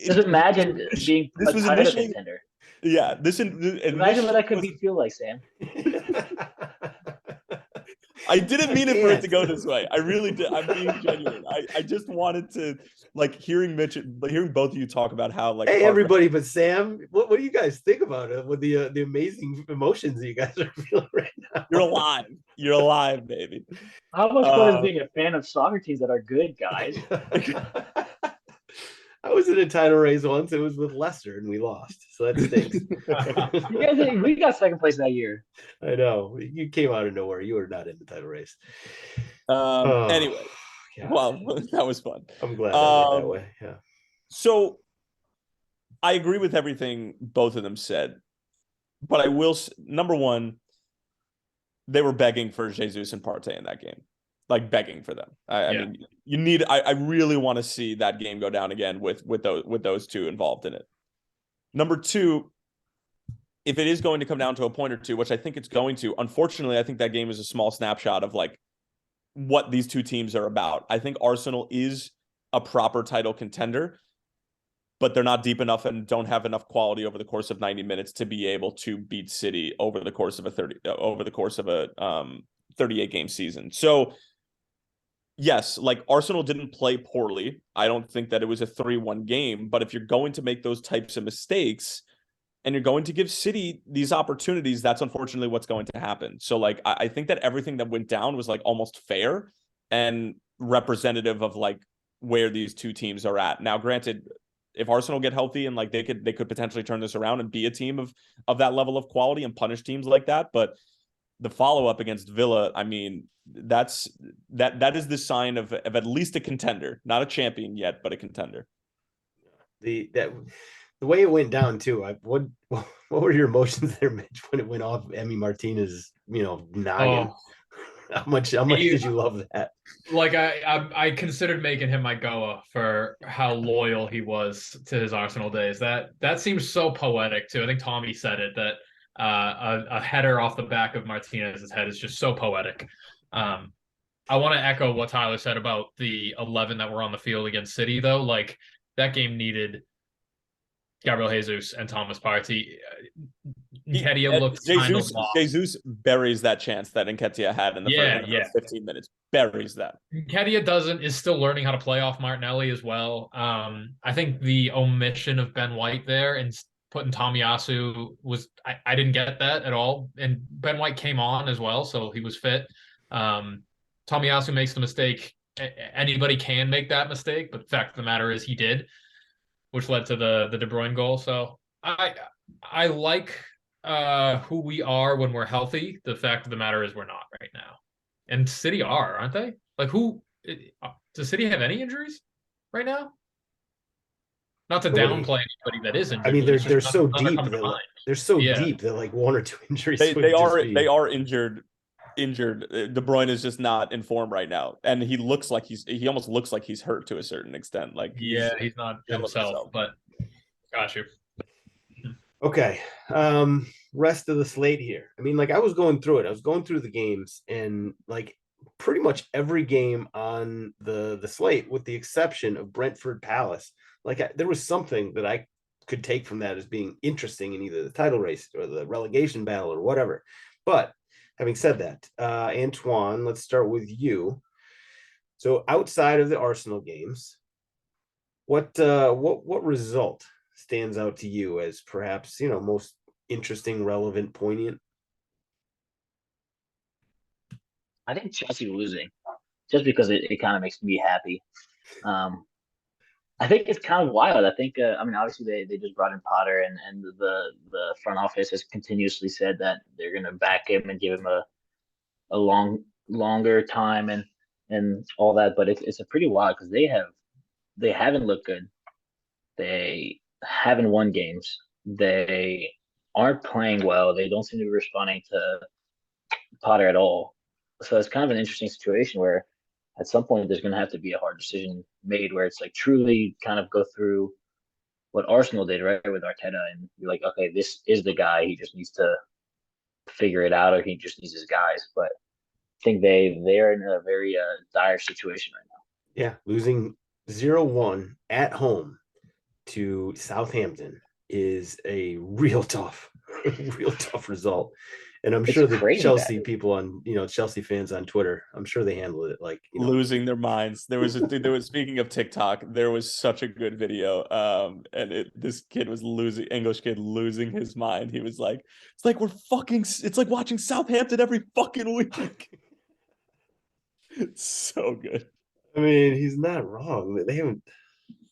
imagine being a title contender. Yeah, imagine what that could feel like, Sam. I didn't mean it for it to go this way. I really did. I'm being genuine. I just wanted to hearing both of you talk about how hey everybody, but Sam, what do you guys think about it with the amazing emotions that you guys are feeling right now? You're alive, baby. How much fun is being a fan of soccer teams that are good, guys? I was in a title race once. It was with Leicester, and we lost. So that stinks. We got second place that year. I know. You came out of nowhere. You were not in the title race. Anyway, God. Well, that was fun. I'm glad that went that way. Yeah. So I agree with everything both of them said, but I will. Number one, they were begging for Jesus and Partey in that game. Like begging for them. I mean, you need. I really want to see that game go down again with those two involved in it. Number two, if it is going to come down to a point or two, which I think it's going to, unfortunately, I think that game is a small snapshot of like what these two teams are about. I think Arsenal is a proper title contender, but they're not deep enough and don't have enough quality over the course of 90 minutes to be able to beat City over the course of a 38 game season. So. Yes, like Arsenal didn't play poorly. I don't think that it was a 3-1 game, but if you're going to make those types of mistakes and you're going to give City these opportunities, that's unfortunately what's going to happen. So like, I think that everything that went down was like almost fair and representative of like where these two teams are at. Now, granted, if Arsenal get healthy and like they could potentially turn this around and be a team of that level of quality and punish teams like that, but the follow-up against Villa, I mean, that is the sign of at least a contender, not a champion yet, but a contender. The way it went down too. What were your emotions there, Mitch, when it went off Emi Martinez? Noggin. How much did you love that? Like I considered making him my GOAW for how loyal he was to his Arsenal days. That seems so poetic too. I think Tommy said it that. A header off the back of Martinez's head is just so poetic. I want to echo what Tyler said about the 11 that were on the field against City, though. Like that game needed Gabriel Jesus and Thomas Partey. Nketiah looked kind of lost. Jesus buries that chance that Nketiah had in the first 15 minutes. Buries that. Nketiah is still learning how to play off Martinelli as well. I think the omission of Ben White there and putting Tomiyasu was I didn't get that at all. And Ben White came on as well, so he was fit. Tomiyasu makes the mistake. Anybody can make that mistake, but the fact of the matter is he did, which led to the De Bruyne goal. So I like who we are when we're healthy. The fact of the matter is we're not right now. And City aren't they? Like does City have any injuries right now? Not to Nobody- downplay anybody that is injured. I mean, but it's they're just so none that deep come to that mind. they're so Yeah. deep that like one or two injuries. They would just are be- they are injured. De Bruyne is just not in form right now, and he almost looks like he's hurt to a certain extent. Like He's not killing himself, but got you. Okay. Rest of the slate here. I mean, like I was going through it. I was going through the games, and like pretty much every game on the slate, with the exception of Brentford Palace, like there was something that I could take from that as being interesting in either the title race or the relegation battle or whatever. But having said that, Antoine, let's start with you. So outside of the Arsenal games, what result stands out to you as perhaps, most interesting, relevant, poignant? I think Chelsea losing, just because it kind of makes me happy. I think it's kind of wild. I think, I mean, obviously they just brought in Potter, and the front office has continuously said that they're going to back him and give him a longer time and all that. But it's a pretty wild because they haven't looked good. They haven't won games. They aren't playing well. They don't seem to be responding to Potter at all. So it's kind of an interesting situation where at some point there's going to have to be a hard decision made where it's like truly kind of go through what Arsenal did, right, with Arteta, and be like, okay, this is the guy. He just needs to figure it out, or he just needs his guys. But I think they're in a very dire situation right now. Yeah, losing 0-1 at home to Southampton is a real tough result. And I'm sure the Chelsea people on, Chelsea fans on Twitter, I'm sure they handled it like losing their minds. There was speaking of TikTok, there was such a good video. And this kid was English kid losing his mind. He was like, it's like watching Southampton every fucking week. It's so good. I mean, he's not wrong.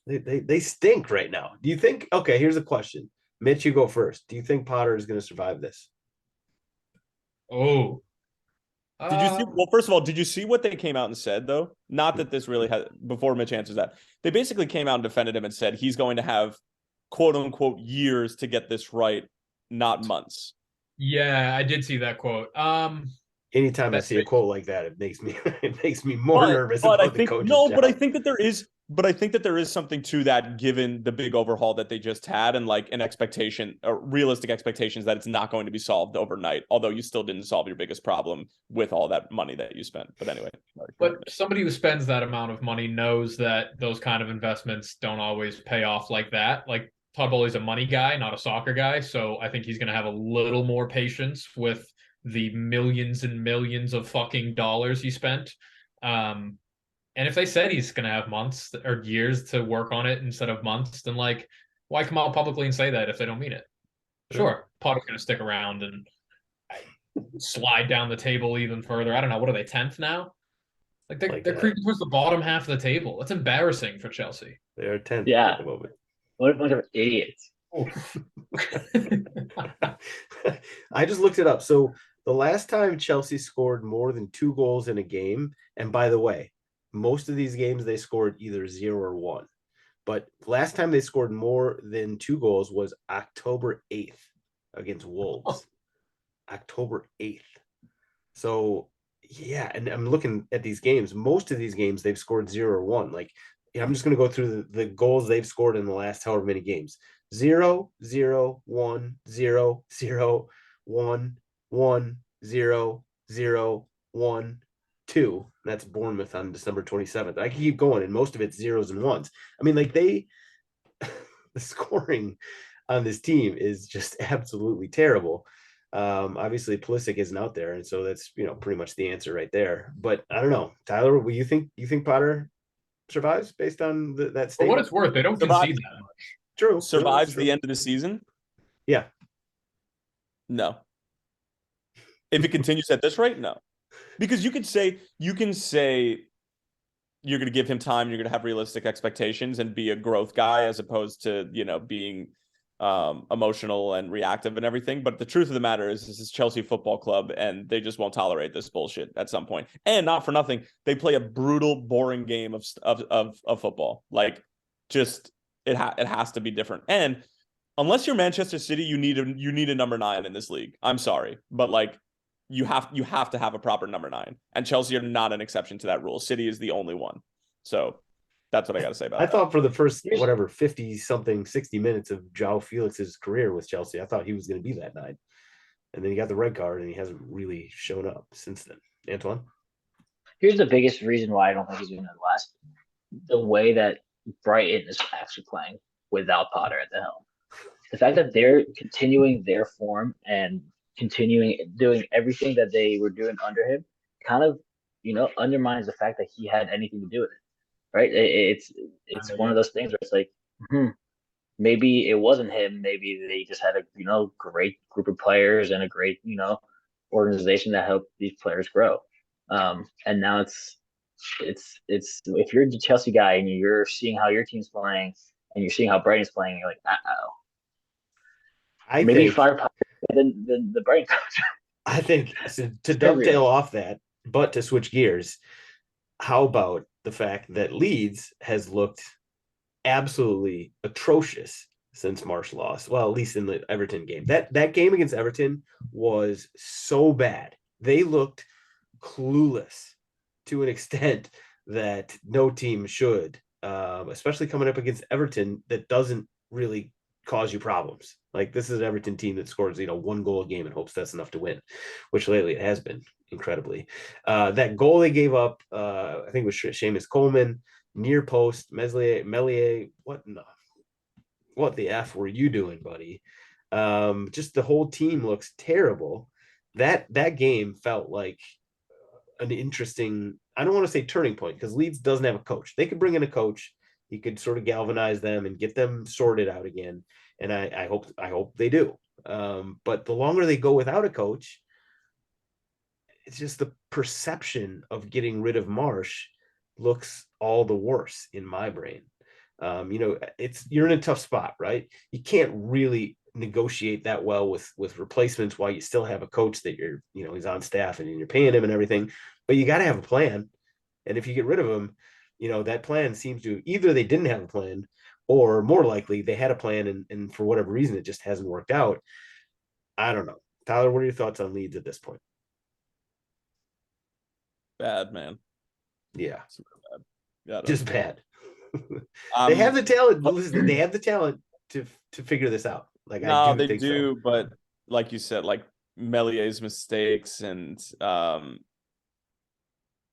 They stink right now. Do you think, okay, here's a question. Mitch, you go first. Do you think Potter is going to survive this? Oh, did you see? Well, first of all, did you see what they came out and said, though? Not that this really had, before Mitch answers that, they basically came out and defended him and said he's going to have quote unquote years to get this right, not months. Yeah, I did see that quote. Anytime I see a quote like that, it makes me more nervous about the coach's job. But I think that there is something to that, given the big overhaul that they just had, and like an expectation, realistic expectations that it's not going to be solved overnight. Although you still didn't solve your biggest problem with all that money that you spent. But anyway, but somebody who spends that amount of money knows that those kind of investments don't always pay off like that. Like Todd Bowley's a money guy, not a soccer guy, so I think he's going to have a little more patience with the millions and millions of fucking dollars he spent. And if they said he's going to have months or years to work on it instead of months, then like, why come out publicly and say that if they don't mean it? Sure, Potter's going to stick around and slide down the table even further. I don't know. What are they, 10th now? Like they're creeping towards the bottom half of the table. That's embarrassing for Chelsea. They're 10th at the moment. What a bunch of idiots. I just looked it up. So the last time Chelsea scored more than 2 goals in a game, and by the way, most of these games they scored either 0 or 1. But last time they scored more than 2 goals was October 8th against Wolves. October 8th. So yeah, and I'm looking at these games. Most of these games they've scored 0 or 1. Like, I'm just going to go through the goals they've scored in the last however many games. 0, 0, 1, 0, 0, 1, 1, 0, 0, 1, 2. That's Bournemouth on December 27th. I can keep going, and most of it's zeros and ones. I mean, like the scoring on this team is just absolutely terrible. Obviously Pulisic isn't out there, and so that's pretty much the answer right there. But I don't know, Tyler, you think Potter survives based on that statement? For what it's worth, they don't concede that much. True. Survives the end of the season? Yeah. No. If it continues at this rate, no. Because you can say you're going to give him time, you're going to have realistic expectations and be a growth guy as opposed to, being emotional and reactive and everything. But the truth of the matter is this is Chelsea Football Club, and they just won't tolerate this bullshit at some point. And not for nothing, they play a brutal, boring game of football. Like, just It has to be different. And unless you're Manchester City, you need a number 9 in this league. I'm sorry, but like you have to have a proper number 9. And Chelsea are not an exception to that rule. City is the only one. So that's what I got to say about I that. thought for the first 60 minutes of João Felix's career with Chelsea, I thought he was going to be that 9. And then he got the red card and he hasn't really shown up since then. Antoine? Here's the biggest reason why I don't think he's going to last. The way that Brighton is actually playing without Potter at the helm. The fact that they're continuing their form and doing everything that they were doing under him kind of, undermines the fact that he had anything to do with it, right? It's one of those things where it's like, maybe it wasn't him. Maybe they just had a, great group of players and a great, organization that helped these players grow. And now it's if you're the Chelsea guy and you're seeing how your team's playing and you're seeing how Brighton's playing, you're like, maybe firepower than the Brighton coach. I think to dovetail off that, but to switch gears, how about the fact that Leeds has looked absolutely atrocious since Marsh lost? Well, at least in the Everton game. That game against Everton was so bad. They looked clueless to an extent that no team should, especially coming up against Everton that doesn't really cause you problems. Like, this is an Everton team that scores, 1 goal a game and hopes that's enough to win, which lately it has been incredibly. That goal they gave up, I think it was Seamus Coleman, near post, Meslier, what the F were you doing, buddy? Just the whole team looks terrible. That game felt like an interesting, I don't want to say turning point, because Leeds doesn't have a coach. They could bring in a coach. He could sort of galvanize them and get them sorted out again. And I hope they do. But the longer they go without a coach, it's just the perception of getting rid of Marsh looks all the worse in my brain. You're in a tough spot, right? You can't really negotiate that well with replacements while you still have a coach that he's on staff and you're paying him and everything, but you got to have a plan. And if you get rid of him, that plan seems to, either they didn't have a plan, or more likely they had a plan and for whatever reason it just hasn't worked out. I don't know. Tyler, what are your thoughts on Leeds at this point? Bad, man. Yeah. Super bad. Yeah, just bad. They have the talent. Listen, they have the talent to figure this out. Like, no, they do, so. But like you said, like Melier's mistakes and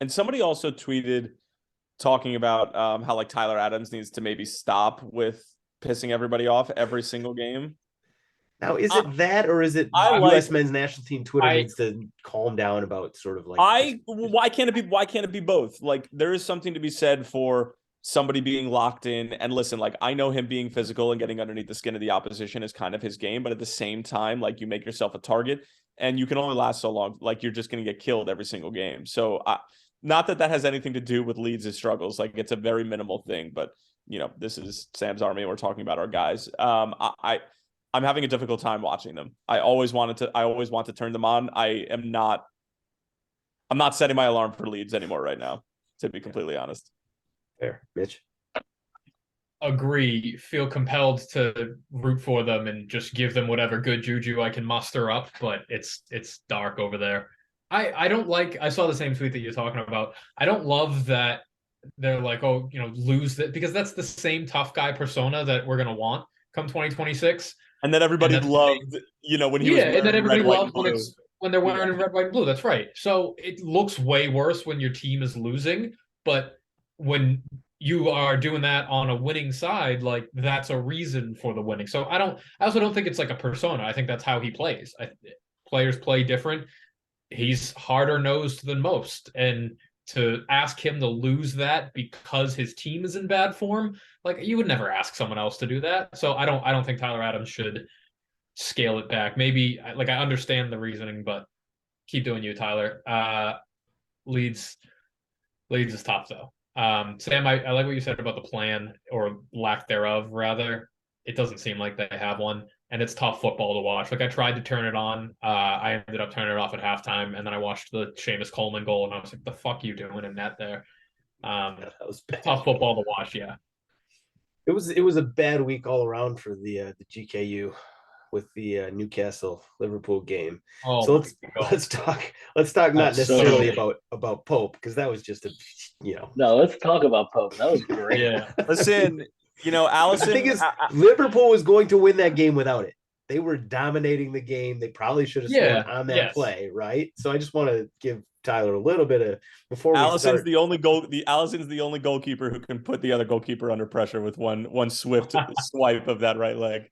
somebody also tweeted talking about how like Tyler Adams needs to maybe stop with pissing everybody off every single game. Now, is it that, or is it U.S. men's national team Twitter needs to calm down about sort of like why can't it be both? Like, there is something to be said for somebody being locked in. And listen, like, I know him being physical and getting underneath the skin of the opposition is kind of his game, but at the same time, like, you make yourself a target and you can only last so long. Like, you're just going to get killed every single game. So not that has anything to do with Leeds' struggles. Like, it's a very minimal thing, but this is Sam's Army and we're talking about our guys. I'm having a difficult time watching them. I always want to turn them on. I'm not setting my alarm for Leeds anymore right now, to be completely honest. Fair. Mitch? Agree. Feel compelled to root for them and just give them whatever good juju I can muster up, but it's dark over there. I don't like, I saw the same tweet that you're talking about. I don't love that they're like, oh, lose that, because that's the same tough guy persona that we're going to want come 2026. And then everybody loved, when he was wearing and then everybody red, loved when they're wearing red, white, and blue. That's right. So it looks way worse when your team is losing, but when you are doing that on a winning side, like, that's a reason for the winning. So I also don't think it's like a persona. I think that's how he plays. Players play different. He's harder nosed than most, and to ask him to lose that because his team is in bad form, like, you would never ask someone else to do that. So I don't think Tyler Adams should scale it back. Maybe, like, I understand the reasoning, but keep doing you, Tyler. Leeds is tough though. Sam, I like what you said about the plan, or lack thereof, rather. It doesn't seem like they have one, and it's tough football to watch. Like, I tried to turn it on. I ended up turning it off at halftime, and then I watched the Seamus Coleman goal, and I was like, the fuck you doing in net there? That was bad. Tough football to watch, yeah. It was a bad week all around for the GKU with the Newcastle Liverpool game. Oh, So God. let's talk not That's so necessarily shitty. about Pope, because that was just a No, let's talk about Pope. That was great. Yeah. Listen, you know, The Allison. thing is, Liverpool was going to win that game without it. They were dominating the game. They probably should have scored on that play, right? So I just want to give Tyler a little bit of before Allison's we start. the only goal. Allison's the only goalkeeper who can put the other goalkeeper under pressure with one swift swipe of that right leg.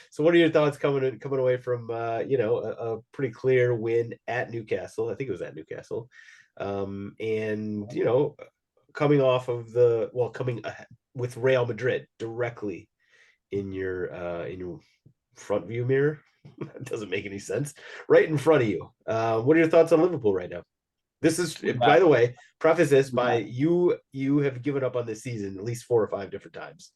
So what are your thoughts coming away from a pretty clear win at Newcastle? I think it was at Newcastle, and coming off of coming with Real Madrid directly in your front view mirror. That doesn't make any sense. Right in front of you. What are your thoughts on Liverpool right now? This is, by the way, preface this by you have given up on this season at least 4 or 5 different times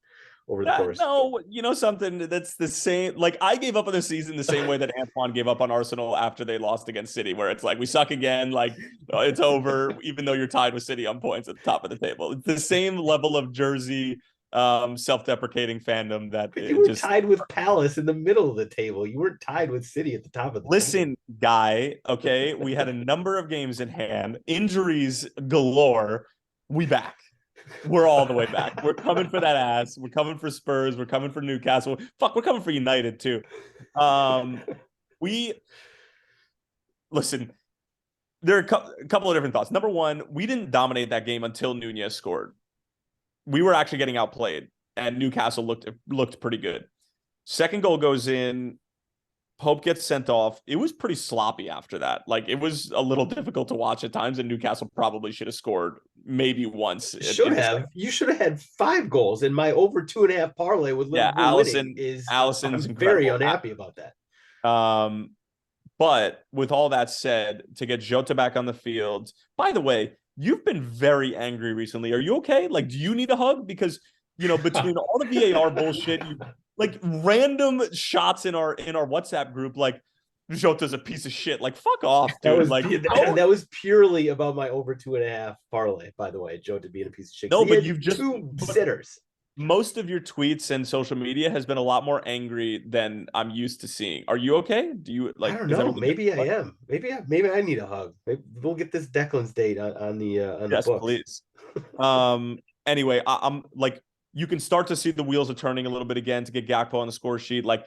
over the course. No, you know something that's the same. Like, I gave up on the season the same way that Antoine gave up on Arsenal after they lost against City, where it's like, we suck again, like it's over, even though you're tied with City on points at the top of the table. It's the same level of Jersey self-deprecating fandom that you were tied with Palace in the middle of the table. You weren't tied with City at the top of the table. Guy, okay, we had a number of games in hand, injuries galore. We back. We're all the way back. We're coming for that ass. We're coming for Spurs. We're coming for Newcastle. Fuck, we're coming for United too. Listen, there are a couple of different thoughts. Number one, we didn't dominate that game until Nunez scored. We were actually getting outplayed, and Newcastle looked pretty good. Second goal goes in. Pope gets sent off. It was pretty sloppy after that. Like, it was a little difficult to watch at times, and Newcastle probably should have scored maybe once. You should have had 5 goals, and my over 2.5 parlay with Liverpool winning Allison's I'm very unhappy about that. But with all that said, to get Jota back on the field, by the way, you've been very angry recently. Are you okay? Like, do you need a hug? Because, between all the VAR bullshit, like random shots in our WhatsApp group, like Jota's a piece of shit. Like, fuck off, dude. That was purely about my over 2.5 parlay, by the way. Jota being a piece of shit. No, but you've just 2 sitters. Most of your tweets and social media has been a lot more angry than I'm used to seeing. Are you okay? Do you like? I don't know. Maybe I am. Maybe I need a hug. Maybe we'll get this Declan's date on the yes, books. Please. Anyway, I'm like, you can start to see the wheels are turning a little bit again to get Gakpo on the score sheet. Like,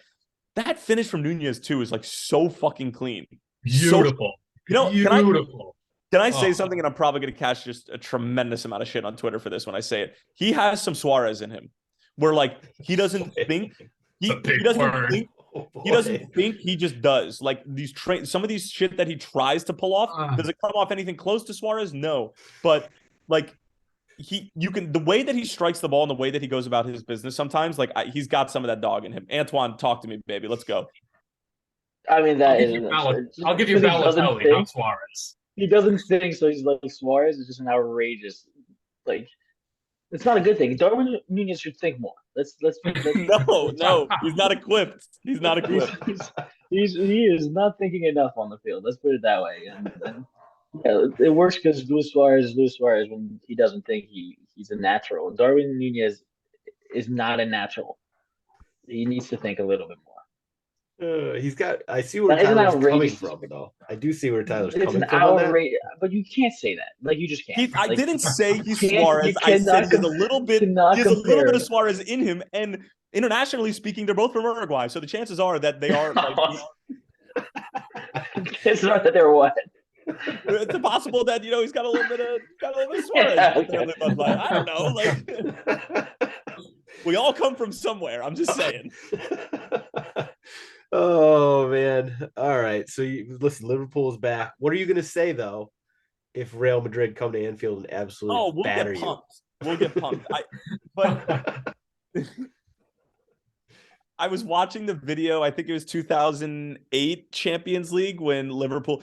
that finish from Nunez too is like so fucking clean. Beautiful. Beautiful. Can I say something? And I'm probably going to catch just a tremendous amount of shit on Twitter for this when I say it. He has some Suarez in him, where like he doesn't think he doesn't think, he just does. Like, some of these shit that he tries to pull off, does it come off anything close to Suarez? No, but like, the way that he strikes the ball and the way that he goes about his business sometimes, like, he's got some of that dog in him. Antoine, talk to me, baby. Let's go. I mean, I'll give you Balotelli, not Suarez. He doesn't think so. He's like, Suarez is just an outrageous, like, it's not a good thing. Darwin Nunez should think more. Let's No, he's not equipped. He's not equipped. He is not thinking enough on the field. Let's put it that way. And it works because Luis Suarez when he doesn't think he's a natural. Darwin Nunez is not a natural. He needs to think a little bit more. I see where Tyler's coming from, though. I do see where Tyler's coming from. But you can't say that. Like, you just can't. I didn't say he's Suarez. I said he has a little bit of Suarez in him. And internationally speaking, they're both from Uruguay. So the chances are that they are. It's not that they're what? It's possible that he's got a little bit of Suarez. Yeah, okay. I don't know. Like, we all come from somewhere. I'm just saying. Oh man! All right. So listen, Liverpool's back. What are you going to say though if Real Madrid come to Anfield and absolutely batter you? We'll get pumped. But I was watching the video. I think it was 2008 Champions League when Liverpool,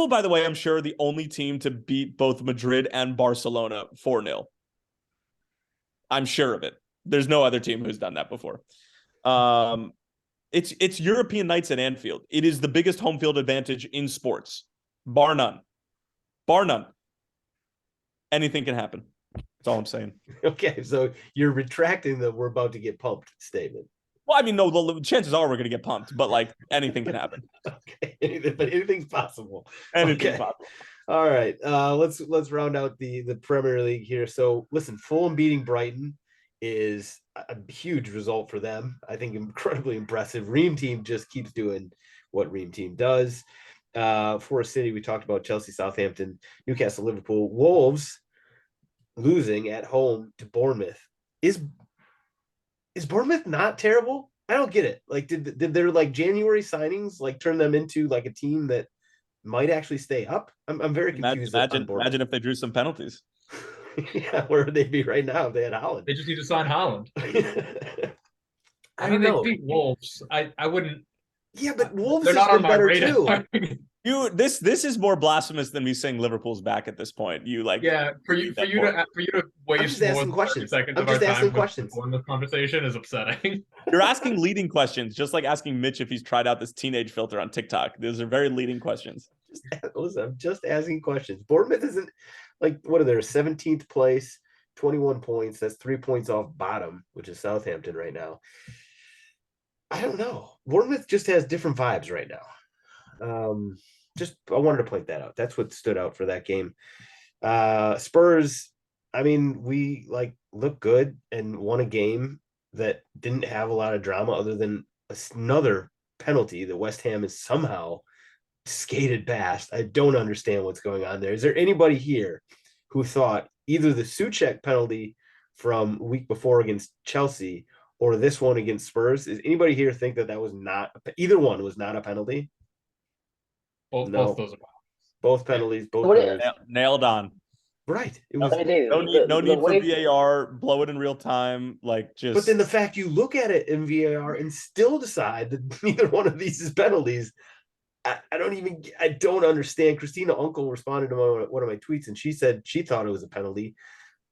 by the way, I'm sure the only team to beat both Madrid and Barcelona 4-0. I'm sure of it. There's no other team who's done that before. It's European nights at Anfield. It is the biggest home field advantage in sports, bar none. Anything can happen. That's all I'm saying. Okay, so you're retracting the "we're about to get pumped" statement. Well, I mean, no, the chances are we're going to get pumped, but like anything can happen. Okay, but anything's possible. Anything's Okay. possible. All right, let's round out the Premier League here. So listen, Fulham beating Brighton is a huge result for them. I think incredibly impressive. Ream team just keeps doing what Ream team does. Forest City, we talked about Chelsea, Southampton, Newcastle, Liverpool. Wolves losing at home to Bournemouth. Is Bournemouth not terrible? I don't get it. Like, did their like January signings like turn them into like a team that might actually stay up? I'm very confused. Imagine if they drew some penalties. Yeah, where would they be right now if they had Haaland? They just need to sign Haaland. I mean, don't know. they beat Wolves. I wouldn't. Yeah, but Wolves They're has not on been my better radar. too. This is more blasphemous than me saying Liverpool's back at this point. You like for you to waste just more asking than questions. 30 seconds I'm of our just asking time questions. with this conversation is upsetting. You're asking leading questions, just like asking Mitch if he's tried out this teenage filter on TikTok. Those are very leading questions. Listen, I'm just asking questions. Bournemouth isn't like, what are they? 17th place, 21 points. That's 3 points off bottom, which is Southampton right now. I don't know. Bournemouth just has different vibes right now. I wanted to point that out. That's what stood out for that game. Spurs, I mean, we like look good and won a game that didn't have a lot of drama other than another penalty that West Ham is somehow skated past. I don't understand what's going on there. Is there anybody here who thought either the Souček penalty from week before against Chelsea or this one against Spurs? Is anybody here think that was not, either one was not a penalty? Both those are both penalties, both players. Nailed on. Right. It was no need for VAR, blow it in real time. Like just But then the fact you look at it in VAR and still decide that neither one of these is penalties. I don't understand. Christina Uncle responded to one of my tweets and she said she thought it was a penalty.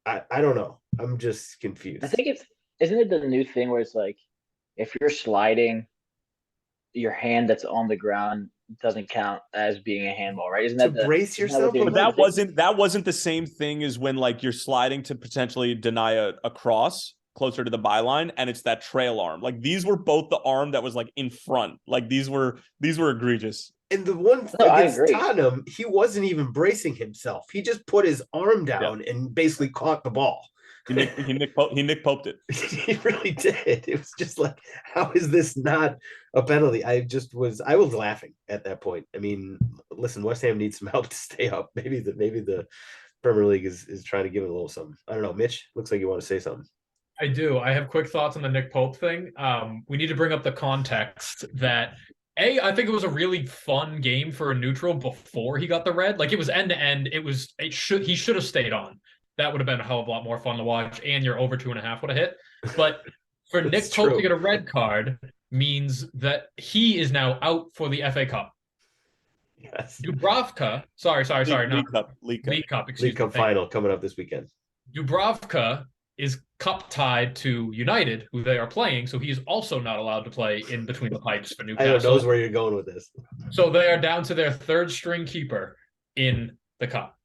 I don't know. I'm just confused. I think isn't it the new thing where it's like if you're sliding, your hand that's on the ground doesn't count as being a handball, right? Isn't that brace yourself? But that wasn't the same thing as when like you're sliding to potentially deny a cross closer to the byline, and it's that trail arm. Like these were both the arm that was like in front. Like these were egregious. And the one against Tottenham, he wasn't even bracing himself. He just put his arm down and basically caught the ball. He Nick Poped it. He really did. It was just like, how is this not a penalty? I was laughing at that point. I mean, listen, West Ham needs some help to stay up. Maybe the Premier League is trying to give it a little something. I don't know. Mitch, looks like you want to say something. I do. I have quick thoughts on the Nick Pope thing. We need to bring up the context that I think it was a really fun game for a neutral before he got the red. Like it was end to end. He should have stayed on. That would have been a hell of a lot more fun to watch, and your over 2.5 would have hit. But for Nick Pope to get a red card means that he is now out for the FA Cup. Yes. Dubravka, League Cup final coming up this weekend. Dubravka is cup tied to United, who they are playing, so he's also not allowed to play in between the pipes for Newcastle. I don't know where you're going with this. So they are down to their third string keeper in the cup.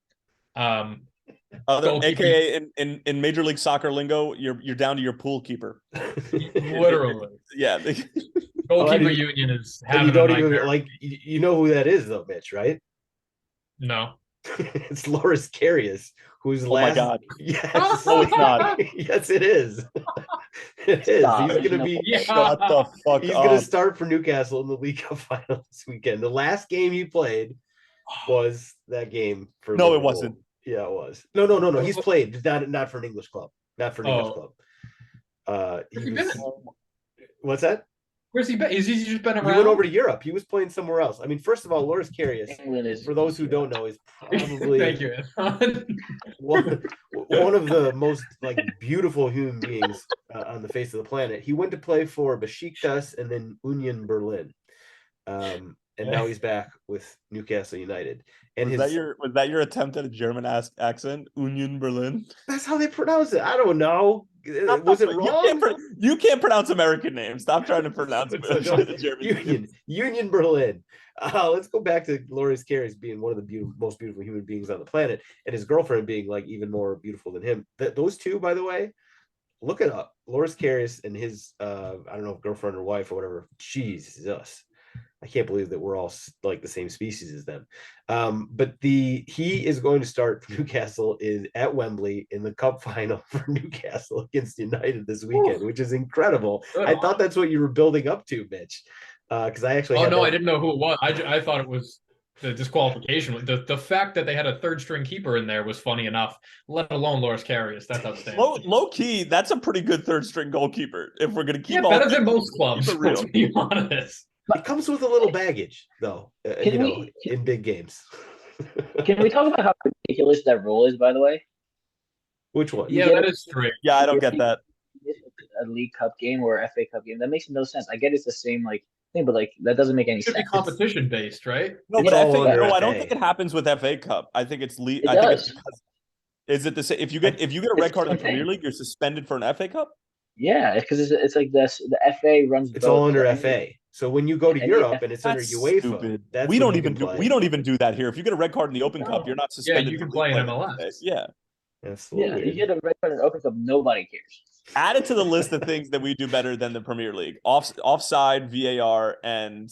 AKA in Major League Soccer lingo, you're down to your pool keeper. Literally. Yeah. Goalkeeper union is having a nightmare. You know who that is though, Mitch, right? No. It's Loris Karius, who's my God. Yes. No, it's not. Yes, it is. It is. Stop. He's gonna be Shut the fuck He's up. gonna start for Newcastle in the League Cup Final this weekend. The last game he played was that game for No, Liverpool. it wasn't. Yeah, it was. No. He's played, not for an English club. Not for an English club. What's that? Where's he been? Has he just been around? He went over to Europe. He was playing somewhere else. I mean, first of all, Loris Karius, for those who don't know, is probably Thank you. one of the most beautiful human beings on the face of the planet. He went to play for Besiktas and then Union Berlin. And now he's back with Newcastle United. And was that your attempt at a German accent? Union Berlin? That's how they pronounce it. I don't know. Was it wrong? You can't pronounce American names. Stop trying to pronounce Union Berlin. Let's go back to Loris Karius being one of the most beautiful human beings on the planet, and his girlfriend being like even more beautiful than him. Those two, by the way, look it up. Loris Karius and his I don't know if girlfriend or wife or whatever. Jesus, I can't believe that we're all like the same species as them. But he is going to start for Newcastle at Wembley in the cup final for Newcastle against United this weekend, which is incredible. I thought that's what you were building up to, Mitch. Because I actually I didn't know who it was. I thought it was the disqualification. The fact that they had a third string keeper in there was funny enough, let alone Loris Karius. That's outstanding. Low key, that's a pretty good third string goalkeeper. If we're gonna keep better than most clubs, to be honest. It comes with a little baggage, though, in big games. Can we talk about how ridiculous that rule is, by the way? Which one? Yeah, that is true. Yeah, I don't get that. A League Cup game or a FA Cup game. That makes no sense. I get it's the same thing, but that doesn't make any sense. It should be competition based, right? No, but I don't think it happens with FA Cup. I think it's think it's because, is it the same? If you get a red card in the Premier League, you're suspended for an FA Cup? Yeah, because it's like this. The FA runs. It's all under FA. So when you go to Europe and it's under UEFA, we don't even do that here. If you get a red card in the Open Cup, you're not suspended. Yeah, you can play in MLS. Yeah. Yeah, you get a red card in Open Cup, nobody cares. Add it to the list of things that we do better than the Premier League: offside, VAR, and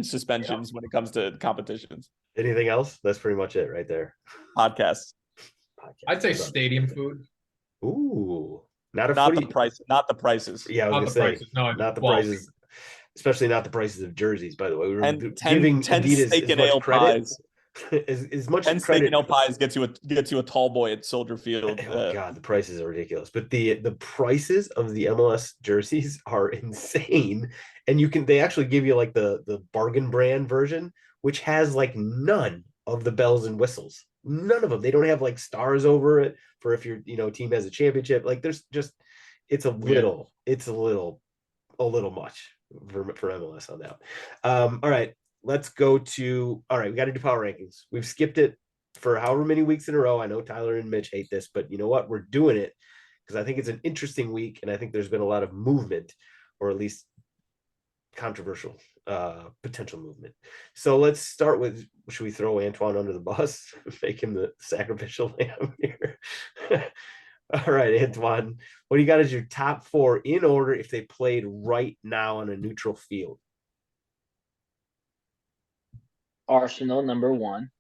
suspensions when it comes to competitions. Anything else? That's pretty much it right there. Podcasts. I'd say stadium food. Ooh, not the price, not the prices. Yeah, I was gonna say not the prices, especially not the prices of jerseys. By the way, we were giving 10 Adidas steak and as much ale credit. Pies. As much and credit. Steak and ale pies gets you a tall boy at Soldier Field. Oh god, the prices are ridiculous. But the prices of the MLS jerseys are insane. And they actually give you like the bargain brand version, which has like none of the bells and whistles. None of them. They don't have like stars over it for if your team has a championship. Like there's just it's a little much for MLS on that. All right. Let's go to we got to do power rankings. We've skipped it for however many weeks in a row. I know Tyler and Mitch hate this, but you know what? We're doing it because I think it's an interesting week, and I think there's been a lot of movement, or at least controversial potential movement. So let's start with, should we throw Antoine under the bus? Make him the sacrificial lamb here? All right, Antoine, what do you got as your top four in order if they played right now on a neutral field? Arsenal number 1,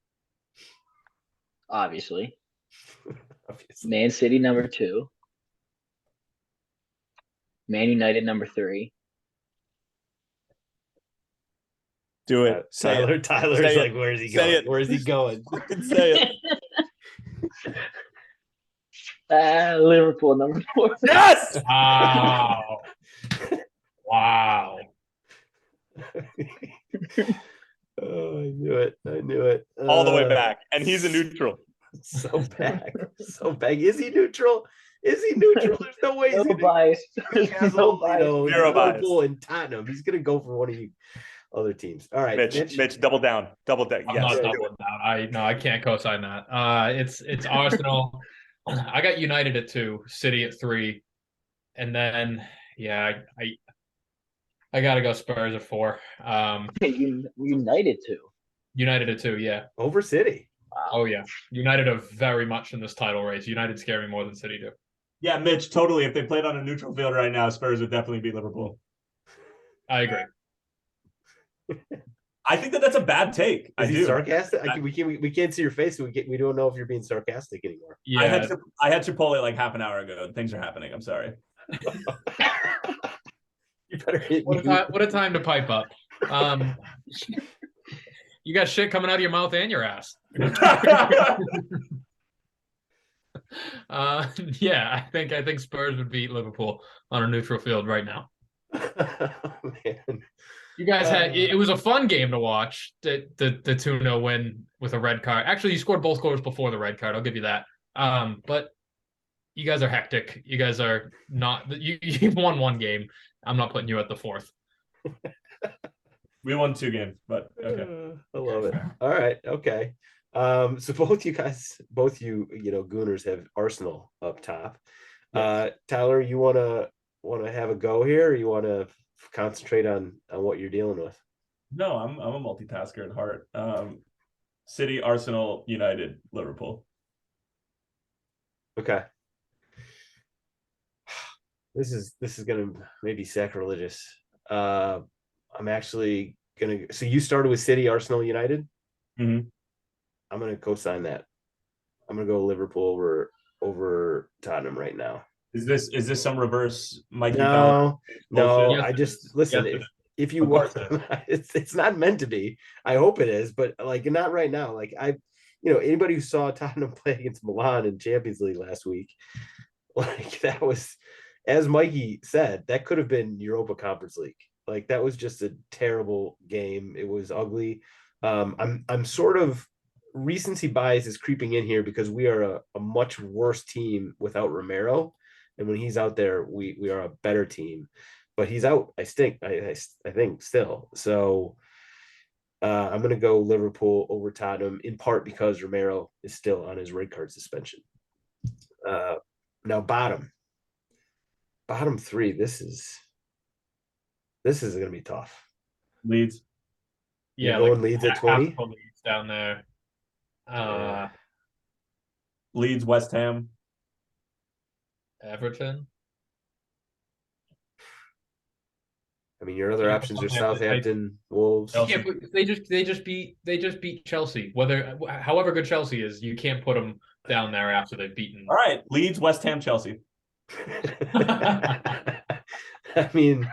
obviously. Man City number 2, Man United number 3. Do it. Tyler's like, where's he going? Where's he going? Say it. Liverpool number 4. Yes. Wow. Oh, I knew it. All the way back. And he's a neutral. So back. Is he neutral? There's no way he's bias. Liverpool and Tottenham. He's gonna go for one of you other teams. All right, Mitch, double down. I'm not doubling down. I can't co-sign that. It's Arsenal. I got United at 2, City at 3, and then I gotta go Spurs at 4. United 2. United at 2, yeah. Over City. Wow. Oh yeah. United are very much in this title race. United scare me more than City do. Yeah, Mitch, totally. If they played on a neutral field right now, Spurs would definitely beat Liverpool. I agree. I think that's a bad take. Is he sarcastic? We can't see your face. We don't know if you're being sarcastic anymore. Yeah. I had Chipotle like half an hour ago. Things are happening. I'm sorry. You better hit what a time to pipe up. You got shit coming out of your mouth and your ass. I think Spurs would beat Liverpool on a neutral field right now. Man. You guys it was a fun game to watch. The 2-0 win with a red card. Actually, you scored both goals before the red card. I'll give you that. But you guys are hectic. You guys are not. You've won one game. I'm not putting you at the 4th. We won 2 games, but okay. I love it. All right, okay. So both you Gooners have Arsenal up top. Tyler, you wanna have a go here, or you wanna concentrate on what you're dealing with? No, I'm a multitasker at heart. City, Arsenal, United, Liverpool. Okay. This is gonna maybe sacrilegious. I'm actually gonna. So you started with City, Arsenal, United. Mm-hmm. I'm gonna co-sign that. I'm gonna go Liverpool over Tottenham right now. Is this some reverse Mikey? No. Yes, I it just is. listen. Yes, it If you Of want, course it it's not meant to be. I hope it is, but like not right now. Like anybody who saw Tottenham play against Milan in Champions League last week, like that was, as Mikey said, that could have been Europa Conference League. Like that was just a terrible game. It was ugly. I'm sort of recency bias is creeping in here because we are a much worse team without Romero, and when he's out there, we are a better team. But he's out. I think still. So I'm going to go Liverpool over Tottenham, in part because Romero is still on his red card suspension. Now bottom three. This is going to be tough. Leeds. Yeah, You're like going Leeds at half 20. the Leeds down there. Leeds, West Ham. Everton. I mean, your other Yeah, options are Southampton, Southampton, Wolves. You can't put, they just beat Chelsea. However good Chelsea is, you can't put them down there after they've beaten. All right, Leeds, West Ham, Chelsea. I mean,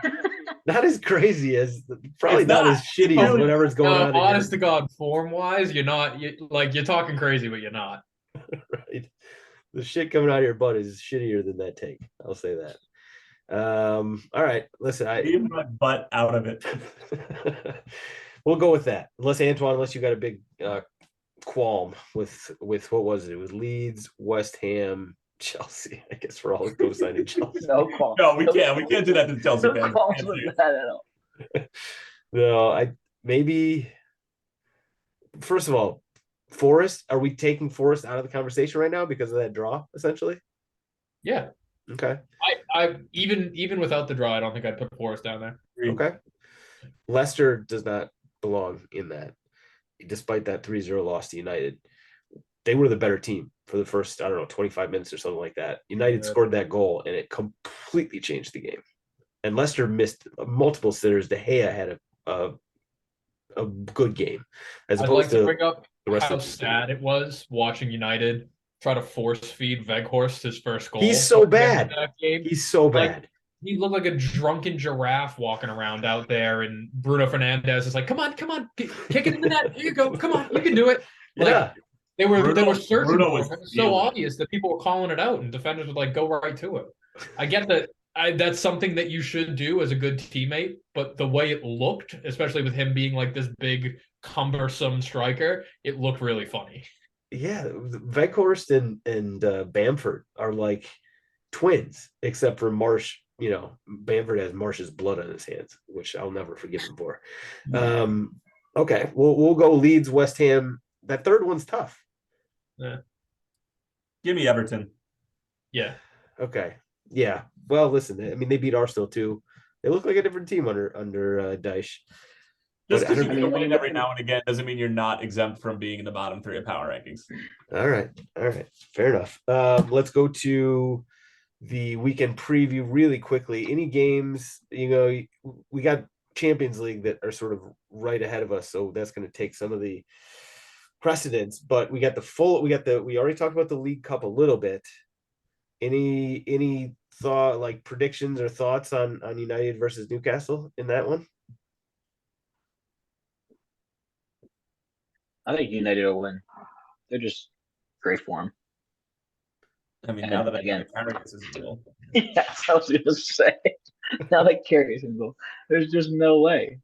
not as crazy as probably It's not not. as shitty as whatever's going on. Honest to God, form wise, you're talking crazy, but you're not. Right. The shit coming out of your butt is shittier than that take. I'll say that. All right. Listen, Leave my butt out of it. we'll go with that. Unless you got a big qualm with what was it? It was Leeds, West Ham, Chelsea. I guess we're all co-signing Chelsea. No qualms. No, we can't. We can't do that to Chelsea No fans. qualms with that at all. No, maybe. First of all, Forest. Are we taking Forest out of the conversation right now because of that draw? Essentially. Yeah. Okay. I even without the draw, I don't think I'd put Forest down there. Okay. Leicester does not belong in that, despite that 3-0 loss to United. They were the better team for the first, 25 minutes or something like that. United scored that goal, and it completely changed the game. And Leicester missed multiple sitters. De Gea had a good game, as opposed to bring up the rest how of the sad it was watching United try to force feed Weghorst his first goal. He's so bad. That game. He's so bad. He looked like a drunken giraffe walking around out there, and Bruno Fernandes is like, "Come on, kick it in the net. Here you go. Come on, you can do it." Yeah. They were searching Bruno for was him. It was so obvious that people were calling it out, and defenders would go right to it. I get that. That's something that you should do as a good teammate, but the way it looked, especially with him being this big, cumbersome striker, it looked really funny. Yeah, Weghorst and Bamford are like twins, except for Marsh. Bamford has Marsh's blood on his hands, which I'll never forgive him for. Okay, we'll go Leeds, West Ham. That third one's tough. Yeah. Give me Everton. Yeah. Okay. Yeah. Well, listen. I mean, they beat Arsenal too. They look like a different team under Dyche. Just because you win every now and again doesn't mean you're not exempt from being in the bottom three of power rankings. All right. Fair enough. Let's go to the weekend preview really quickly. Any games, we got Champions League that are sort of right ahead of us, so that's going to take some of the precedence. But we already talked about the League Cup a little bit. Any thought, predictions or thoughts on United versus Newcastle in that one? I think United will win. They're just great form. I mean, now that again, Carrier gets his goal. Yeah, I was going to say. Now that Carrier's in goal, there's just no way.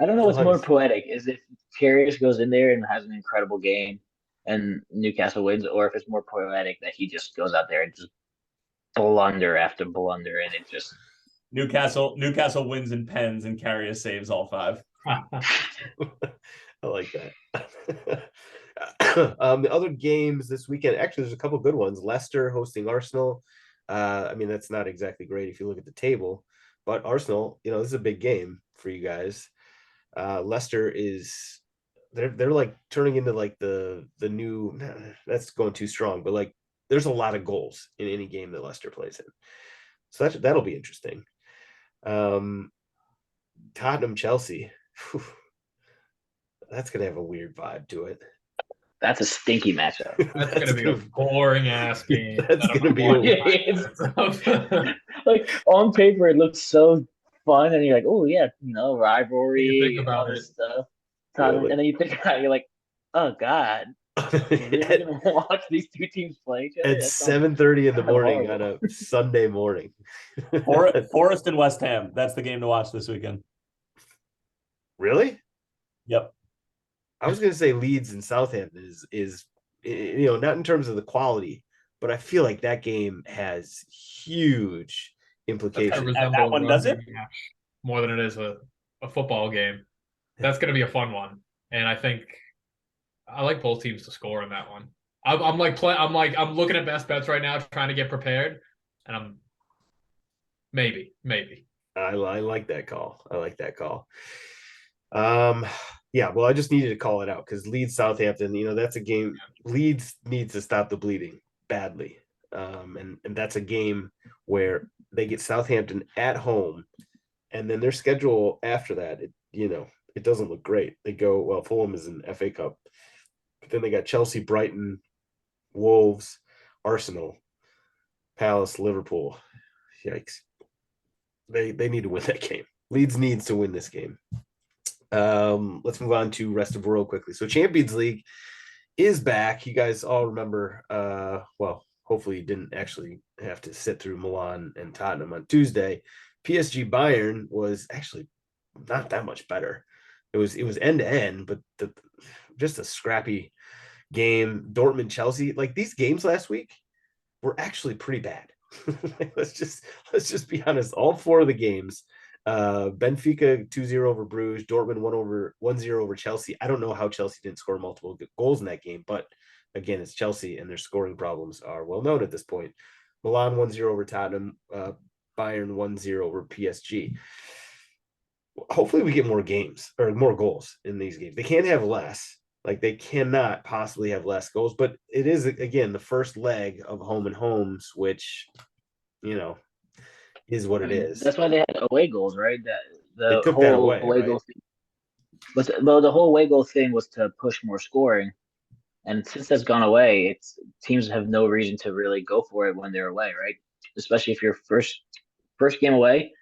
I don't know what's more poetic, is if Carrier goes in there and has an incredible game and Newcastle wins, or if it's more poetic that he just goes out there and just blunder after blunder, and it just Newcastle wins in pens and Carrier saves all 5. I like that. The other games this weekend, actually, there's a couple good ones. Leicester hosting Arsenal. I mean, that's not exactly great if you look at the table, but Arsenal, this is a big game for you guys. Leicester is they're like turning into like the new. That's going too strong, but like there's a lot of goals in any game that Leicester plays in, so that'll be interesting. Tottenham Chelsea. That's gonna have a weird vibe to it. That's a stinky matchup. That's gonna be a boring ass game. That's gonna be like on paper it looks so fun, and you're like, oh yeah, rivalry, You think all about this it. stuff. Yeah, And then you think about it, you're like, oh god, we're really gonna watch these two teams play each other at 7:30 in the morning on a Sunday morning. Forest and West Ham. That's the game to watch this weekend. Really? Yep. I was going to say Leeds and Southampton is not in terms of the quality, but I feel like that game has huge implications. That one does it more than it is a football game. That's going to be a fun one, and I think I like both teams to score in that one. I'm looking at best bets right now, trying to get prepared, and I'm maybe. I like that call. I like that call. Yeah, well, I just needed to call it out because Leeds Southampton, that's a game. Leeds needs to stop the bleeding badly. And that's a game where they get Southampton at home, and then their schedule after that, it doesn't look great. They go, well, Fulham is in FA Cup, but then they got Chelsea, Brighton, Wolves, Arsenal, Palace, Liverpool. Yikes. They need to win that game. Leeds needs to win this game. Let's move on to rest of world quickly. So Champions League is back. You guys all remember, well, hopefully you didn't actually have to sit through Milan and Tottenham on Tuesday. PSG Bayern was actually not that much better. It was end to end, but just a scrappy game. Dortmund Chelsea, like these games last week were actually pretty bad. let's just be honest. All four of the games, Benfica 2-0 over Bruges, Dortmund 1-0 over Chelsea. I don't know how Chelsea didn't score multiple goals in that game, but again, it's Chelsea and their scoring problems are well known at this point. Milan 1-0 over Tottenham, Bayern 1-0 over PSG. Hopefully we get more games or more goals in these games. They can't have less. Like they cannot possibly have less goals, but it is again the first leg of home and homes, which is what it is. That's why they had away goals, right? They took that away, right? goal thing. But the whole away goal thing was to push more scoring, and since that's gone away, teams have no reason to really go for it when they're away, right? Especially if you're first game away,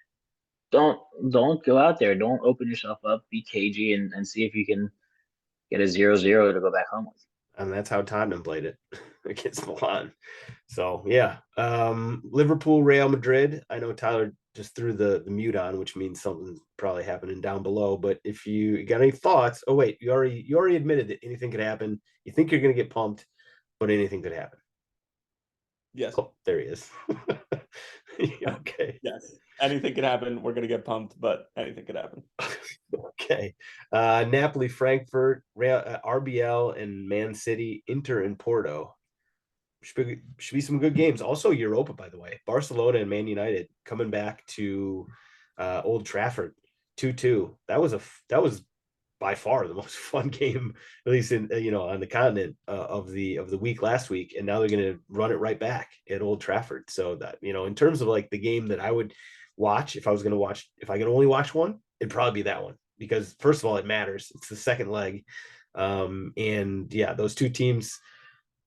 don't go out there. Don't open yourself up. Be cagey and see if you can get a 0-0 to go back home with. And that's how Tottenham played it against Milan. So yeah, Liverpool, Real Madrid. I know Tyler just threw the mute on, which means something's probably happening down below. But if you got any thoughts, oh wait, you already admitted that anything could happen. You think you're going to get pumped, but anything could happen. Yes. Oh, there he is. Okay. Yes. Anything could happen. We're going to get pumped, but anything could happen. Okay. Napoli, Frankfurt, RBL, and Man City, Inter, and Porto. Should be some good games. Also Europa, by the way. Barcelona and Man United coming back to Old Trafford, 2-2. That was by far the most fun game, at least in on the continent of the week last week. And now they're going to run it right back at Old Trafford. So that in terms of like the game that I would watch if I could only watch one, it'd probably be that one, because first of all, it matters. It's the second leg. And yeah, those two teams,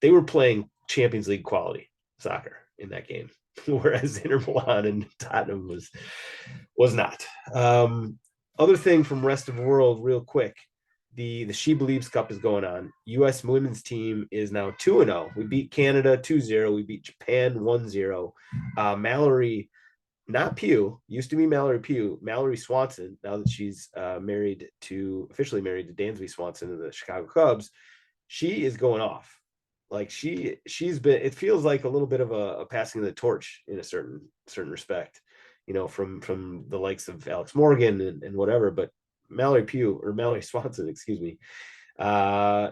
they were playing Champions League quality soccer in that game, whereas Inter Milan and Tottenham was not. Other thing from rest of the world, real quick, the SheBelieves Cup is going on. U.S. women's team is now 2-0. We beat Canada 2-0. We beat Japan 1-0. Mallory, not Pugh, used to be Mallory Pugh, Mallory Swanson, now that she's officially married to Dansby Swanson of the Chicago Cubs, she is going off. Like she's been, it feels like a little bit of a passing of the torch in a certain respect, from the likes of Alex Morgan and whatever. But Mallory Swanson, excuse me,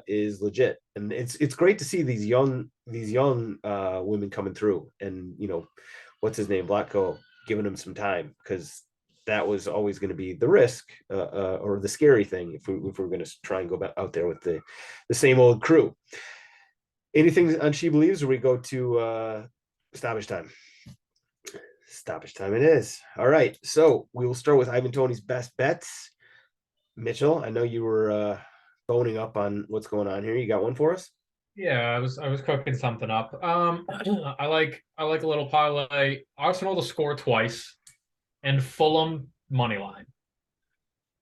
is legit, and it's great to see these young women coming through, and what's his name, Blatko, giving him some time, because that was always going to be the risk or the scary thing if we're going to try and go back out there with the same old crew. Anything on She Believes, or we go to stoppage time? Stoppage time it is. All right, so we will start with Ivan Toney's best bets. Mitchell, I know you were boning up on what's going on here. You got one for us? Yeah, I was cooking something up. I like a little parlay. Arsenal to score twice, and Fulham money line.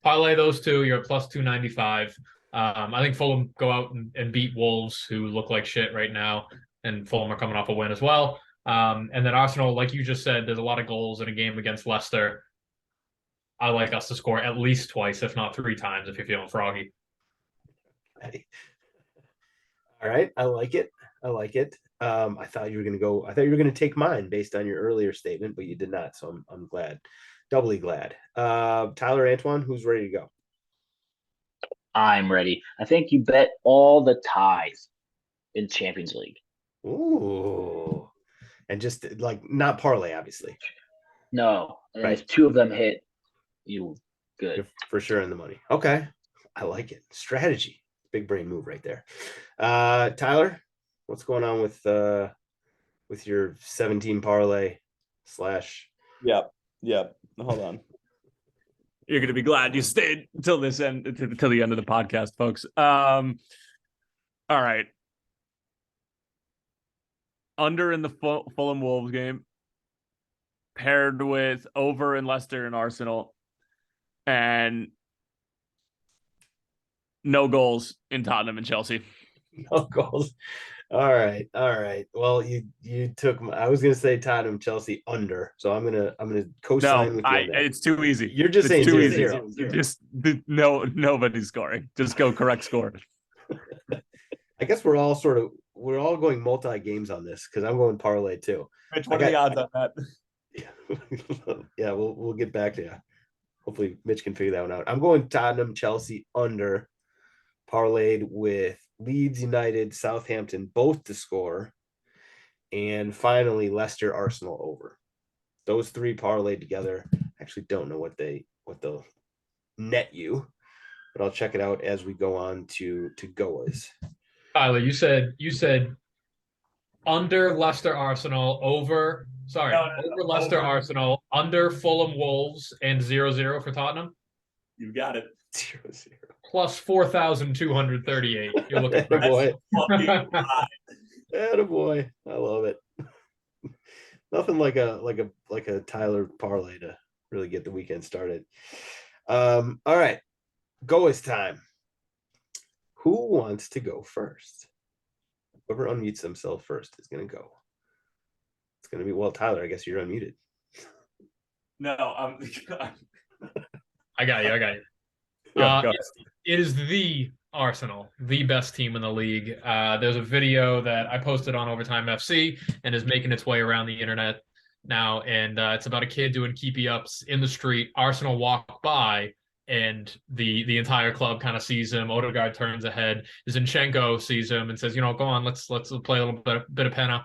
Parlay those two, you're at plus 295. I think Fulham go out and beat Wolves, who look like shit right now, and Fulham are coming off a win as well. And then Arsenal, like you just said, there's a lot of goals in a game against Leicester. I like us to score at least twice, if not 3 times, if you're feeling froggy. All right, I like it. I thought you were going to take mine based on your earlier statement, but you did not, so I'm glad. Doubly glad. Tyler, Antoine, who's ready to go? I'm ready. I think you bet all the ties in Champions League. Ooh. And just like not parlay, obviously. No. And right. If 2 of them hit, you good. You're for sure in the money. Okay. I like it. Strategy. Big brain move right there. Tyler, what's going on with your 17 parlay / Yep. Hold on. You're gonna be glad you stayed till this end, till the end of the podcast, folks. All right. Under in the Fulham Wolves game, paired with over in Leicester and Arsenal, and no goals in Tottenham and Chelsea. No goals. All right. Well, you took I was gonna say Tottenham Chelsea under, so I'm gonna co-sign with you on that. It's too easy. You're just saying too easy. 0. Just nobody's scoring. Just go correct score. I guess we're all going multi games on this, because I'm going parlay too. What are the odds on that? Yeah, we'll get back to you. Hopefully Mitch can figure that one out. I'm going Tottenham Chelsea under, parlayed with Leeds United Southampton both to score, and finally Leicester Arsenal over. Those 3 parlayed together. I actually don't know what they'll net you, but I'll check it out as we go on to GOAWs. Tyler, you said under Leicester Arsenal, over Leicester Arsenal, under Fulham Wolves, and 0-0 for Tottenham. You got it. 0-0. Plus 4,238. You're looking for boy. Attaboy. I love it. Nothing like a Tyler parlay to really get the weekend started. All right. GOAWs time. Who wants to go first? Whoever unmutes themselves first is going to go. It's going to be, Tyler, I guess you're unmuted. No, I got you. It is the Arsenal, the best team in the league. There's a video that I posted on Overtime FC and is making its way around the internet now. And it's about a kid doing keepy-ups in the street. Arsenal walk by, and the entire club kind of sees him. Odegaard turns ahead. Zinchenko sees him and says, go on, let's play a little bit of penna.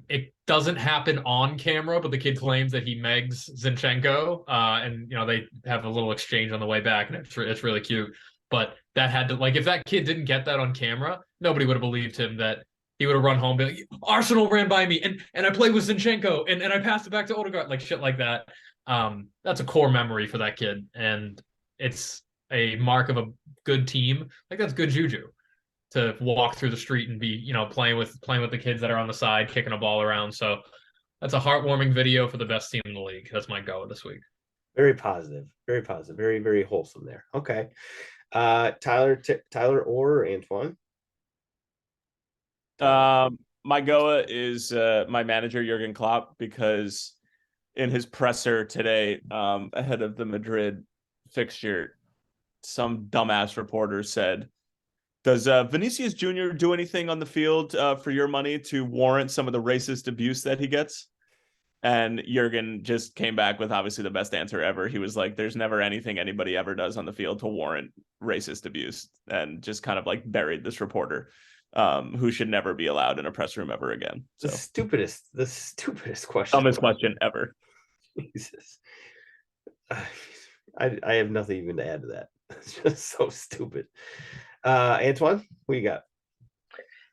It doesn't happen on camera, but the kid claims that he megs Zinchenko, and they have a little exchange on the way back, and it's really cute. But that had to, if that kid didn't get that on camera, nobody would have believed him that he would have run home, be like, Arsenal ran by me, and I played with Zinchenko, and I passed it back to Odegaard, shit like that. That's a core memory for that kid, and it's a mark of a good team. That's good juju, to walk through the street and be, playing with the kids that are on the side, kicking a ball around. So that's a heartwarming video for the best team in the league. That's my go this week. Very positive, very, very wholesome there. Okay. Tyler or Antoine? My GOA is my manager, Jurgen Klopp, because in his presser today, ahead of the Madrid fixture, some dumbass reporter said, does Vinicius Jr. do anything on the field for your money to warrant some of the racist abuse that he gets? And Jurgen just came back with obviously the best answer ever. He was like, there's never anything anybody ever does on the field to warrant racist abuse, and just kind of like buried this reporter who should never be allowed in a press room ever again. So The stupidest question. Dumbest question ever. Jesus. I have nothing even to add to that. It's just so stupid. Antoine, what you got?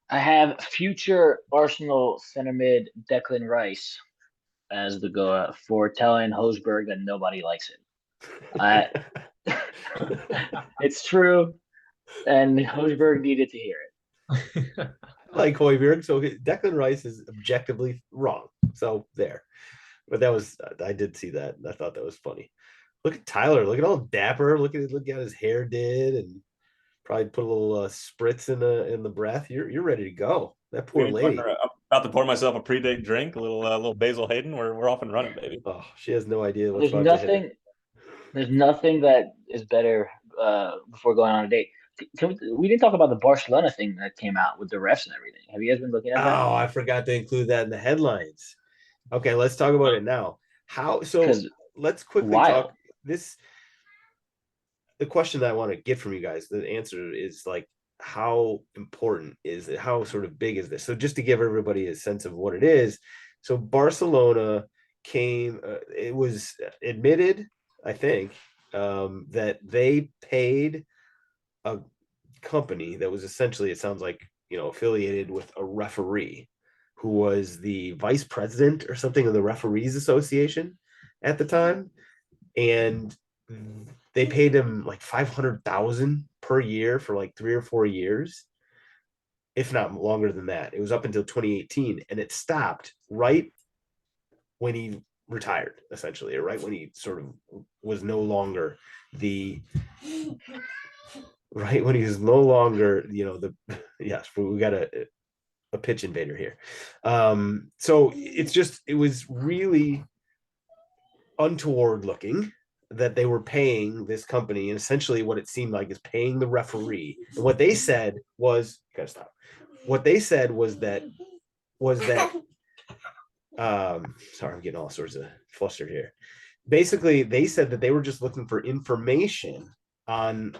I have future Arsenal center mid Declan Rice as the GOAW for telling Hosberg that nobody likes it. It's true, and Hosberg needed to hear it. Like Hoiberg, so Declan Rice is objectively wrong. So there. But that was, I did see that. I thought that was funny. Look at Tyler. Look at all dapper. Look at his hair did, and probably put a little spritz in the breath. You're ready to go. That poor lady. I'm about to pour myself a pre-date drink, a little Basil Hayden. We're off and running, baby. Oh, she has no idea what's There's about to hit her. There's nothing that is better before going on a date. We didn't talk about the Barcelona thing that came out with the refs and everything. Have you guys been looking at that? Oh, I forgot to include that in the headlines. Okay, let's talk about it now. Let's quickly talk this. The question that I want to get from you guys, the answer is like, how important is it? How sort of big is this? So just to give everybody a sense of what it is. So Barcelona came, it was admitted, I think, that they paid a company that was essentially, it sounds like, affiliated with a referee who was the vice president or something of the Referees Association at the time. And they paid him like $500,000 per year for like 3 or 4 years, if not longer than that. It was up until 2018, and it stopped right when he retired, essentially, or right when he sort of was no longer right when he was no longer, yes, we got a pitch invader here. So it was really untoward looking that they were paying this company, and essentially what it seemed like is paying the referee. And what they said was, you gotta stop. What they said was that sorry, I'm getting all sorts of flustered here. Basically, they said that they were just looking for information on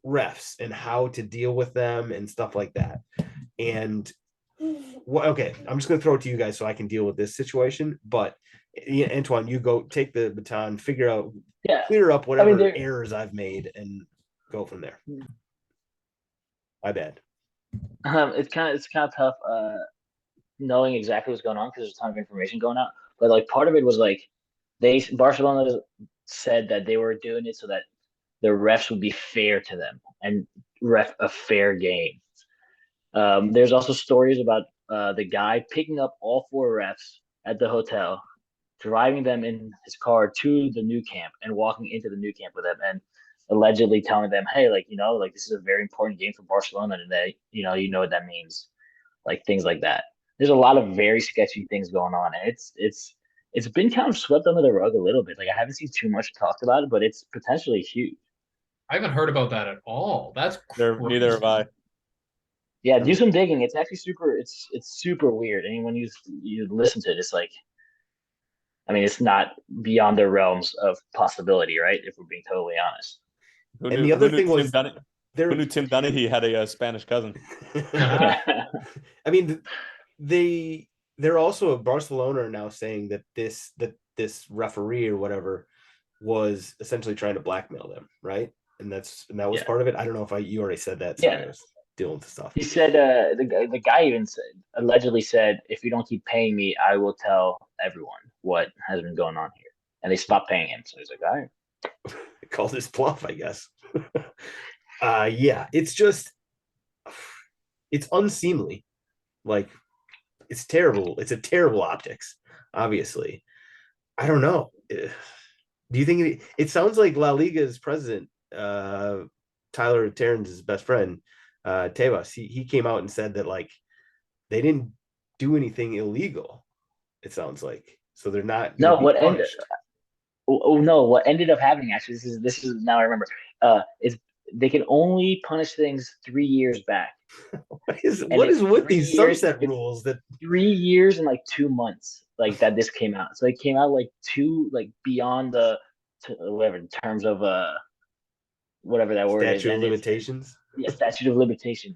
refs and how to deal with them and stuff like that. And okay, I'm just going to throw it to you guys so I can deal with this situation. But Antoine, you go take the baton, figure out, clear up whatever errors I've made, and go from there. My bad. It's kind of tough knowing exactly what's going on because there's a ton of information going out. But like part of it was like Barcelona said that they were doing it so that the refs would be fair to them and ref a fair game. There's also stories about the guy picking up all 4 refs at the hotel, driving them in his car to the new camp and walking into the new camp with them, and allegedly telling them, hey, this is a very important game for Barcelona today. You know what that means, like things like that. There's a lot of very sketchy things going on, and it's been kind of swept under the rug a little bit. Like I haven't seen too much talked about it, but it's potentially huge. I haven't heard about that at all. That's crazy. Neither have I. Yeah, do some digging. It's actually it's super weird. And when you listen to it, it's like, I mean, it's not beyond the realms of possibility, right? If we're being totally honest. The other thing was, who knew Tim Donaghy had a Spanish cousin? I mean, they're also Barcelona are now saying that this referee or whatever was essentially trying to blackmail them, right? And that was part of it. I don't know if you already said that. So I was dealing with the stuff. He said the guy even allegedly said, if you don't keep paying me, I will tell everyone what has been going on here. And they stopped paying him. So he's like, all right. They called his bluff, I guess. It's just, it's unseemly. Like, it's terrible. It's a terrible optics, obviously. I don't know. Do you think it sounds like La Liga's president, Tyler Terran's best friend, Tebas, he came out and said that like they didn't do anything illegal. It sounds like, so they're not. What ended up happening actually? This is now I remember. Is they can only punish things 3 years back. What is with these sunset rules? That 3 years and like 2 months. like that this came out. So it came out like beyond the whatever in terms of whatever that word is. Statute of And limitations. yeah, statute of limitation.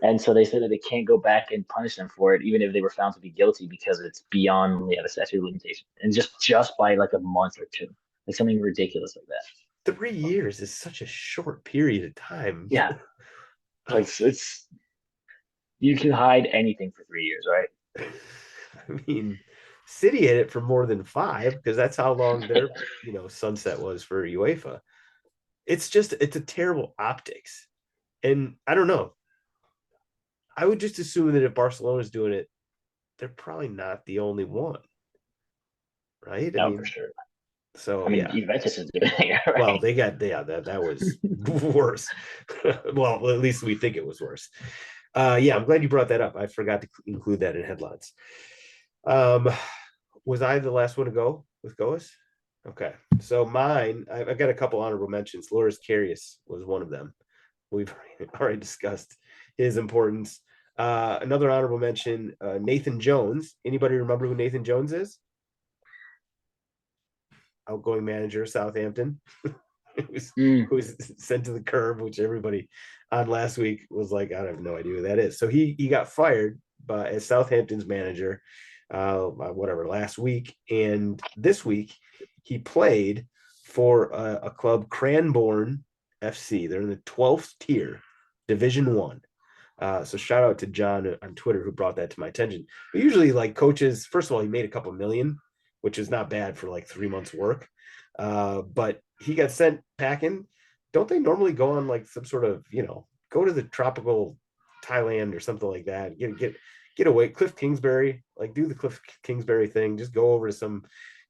And so they said that they can't go back and punish them for it, even if they were found to be guilty, because it's beyond the statute of limitation, and just by like a month or two, like something ridiculous like that. 3 years is such a short period of time. Yeah, like it's you can hide anything for 3 years, right? I mean, City had it for more than 5 because that's how long their sunset was for UEFA. It's a terrible optics, and I don't know. I would just assume that if Barcelona's doing it, they're probably not the only one, right? No, for sure. So I mean, Juventus is doing it, right? Well, they got that was worse. Well, at least we think it was worse. I'm glad you brought that up. I forgot to include that in headlines. Was I the last one to go with GOAWs? Okay, so mine, I've got a couple honorable mentions. Loris Karius was one of them. We've already discussed his importance. Another honorable mention, Nathan Jones. Anybody remember who Nathan Jones is? Outgoing manager of Southampton. who was sent to the curb, which everybody on last week was like, I have no idea who that is. So he got fired as Southampton's manager last week, and this week he played for a club, Cranbourne FC. They're in the 12th tier, Division 1. So shout out to John on Twitter who brought that to my attention. But usually, like, coaches, first of all, he made a couple million, which is not bad for like 3 months work. But he got sent packing. Don't they normally go on like some sort of, go to the tropical Thailand or something like that? Get away. Cliff Kingsbury, like, do the Cliff Kingsbury thing. Just go over to some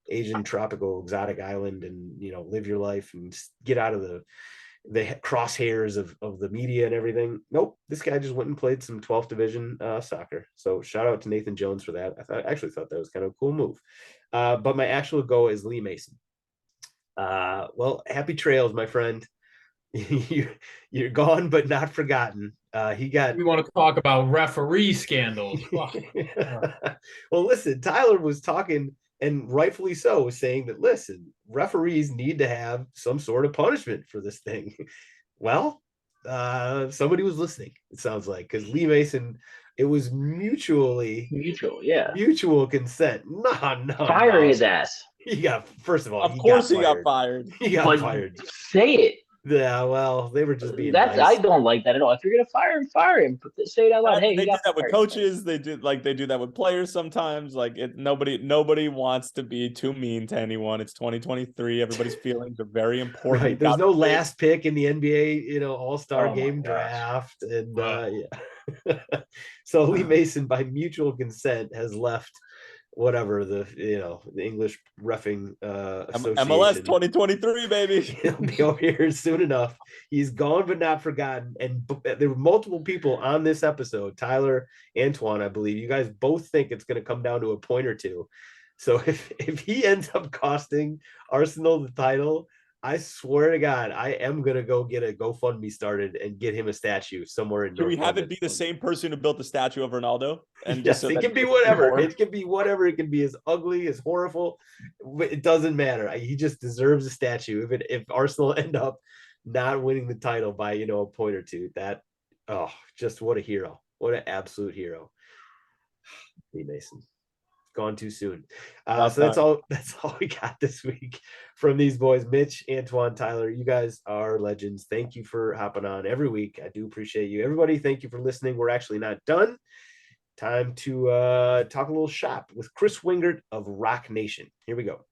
Asian tropical exotic island and live your life and get out of the crosshairs of the media and everything. Nope, this guy just went and played some 12th division soccer. So shout out to Nathan Jones for that. I actually thought that was kind of a cool move. But my actual go is Lee Mason. Well, happy trails, my friend. You're gone but not forgotten. We want to talk about referee scandals. Well, listen, Tyler was talking, and rightfully so, saying that, listen, referees need to have some sort of punishment for this thing. Well, somebody was listening, it sounds like, because Lee Mason, it was mutual consent. No. Fire his ass. He got, first of all, of course he got fired. He got fired. Say it. Yeah, well, they were just being nice. I don't like that at all. If you're gonna fire him, fire him. Say it out loud. Hey, they do that with coaches. They do that with players sometimes. Like, nobody wants to be too mean to anyone. It's 2023. Everybody's feelings are very important. Right. There's no last pick in the NBA, All-Star game draft, and so Lee Mason, by mutual consent, has left whatever the English reffing association. MLS 2023, baby. He'll be over here soon enough. He's gone but not forgotten. And there were multiple people on this episode, Tyler, Antoine, I believe. You guys both think it's going to come down to a point or two. So if he ends up costing Arsenal the title, I swear to God, I am going to go get a GoFundMe started and get him a statue somewhere in. Should we have it be the same person who built the statue of Ronaldo? And yes, it can be whatever. It can be whatever. It can be as ugly, as horrible. It doesn't matter. He just deserves a statue. If Arsenal end up not winning the title by a point or two, just what a hero! What an absolute hero, Lee Mason. Gone too soon. So that's all we got this week from these boys. Mitch, Antoine, Tyler, you guys are legends. Thank you for hopping on every week. I do appreciate you. Everybody, thank you for listening. We're actually not done. Time to talk a little shop with Chris Wingert of Rock Nation. Here we go.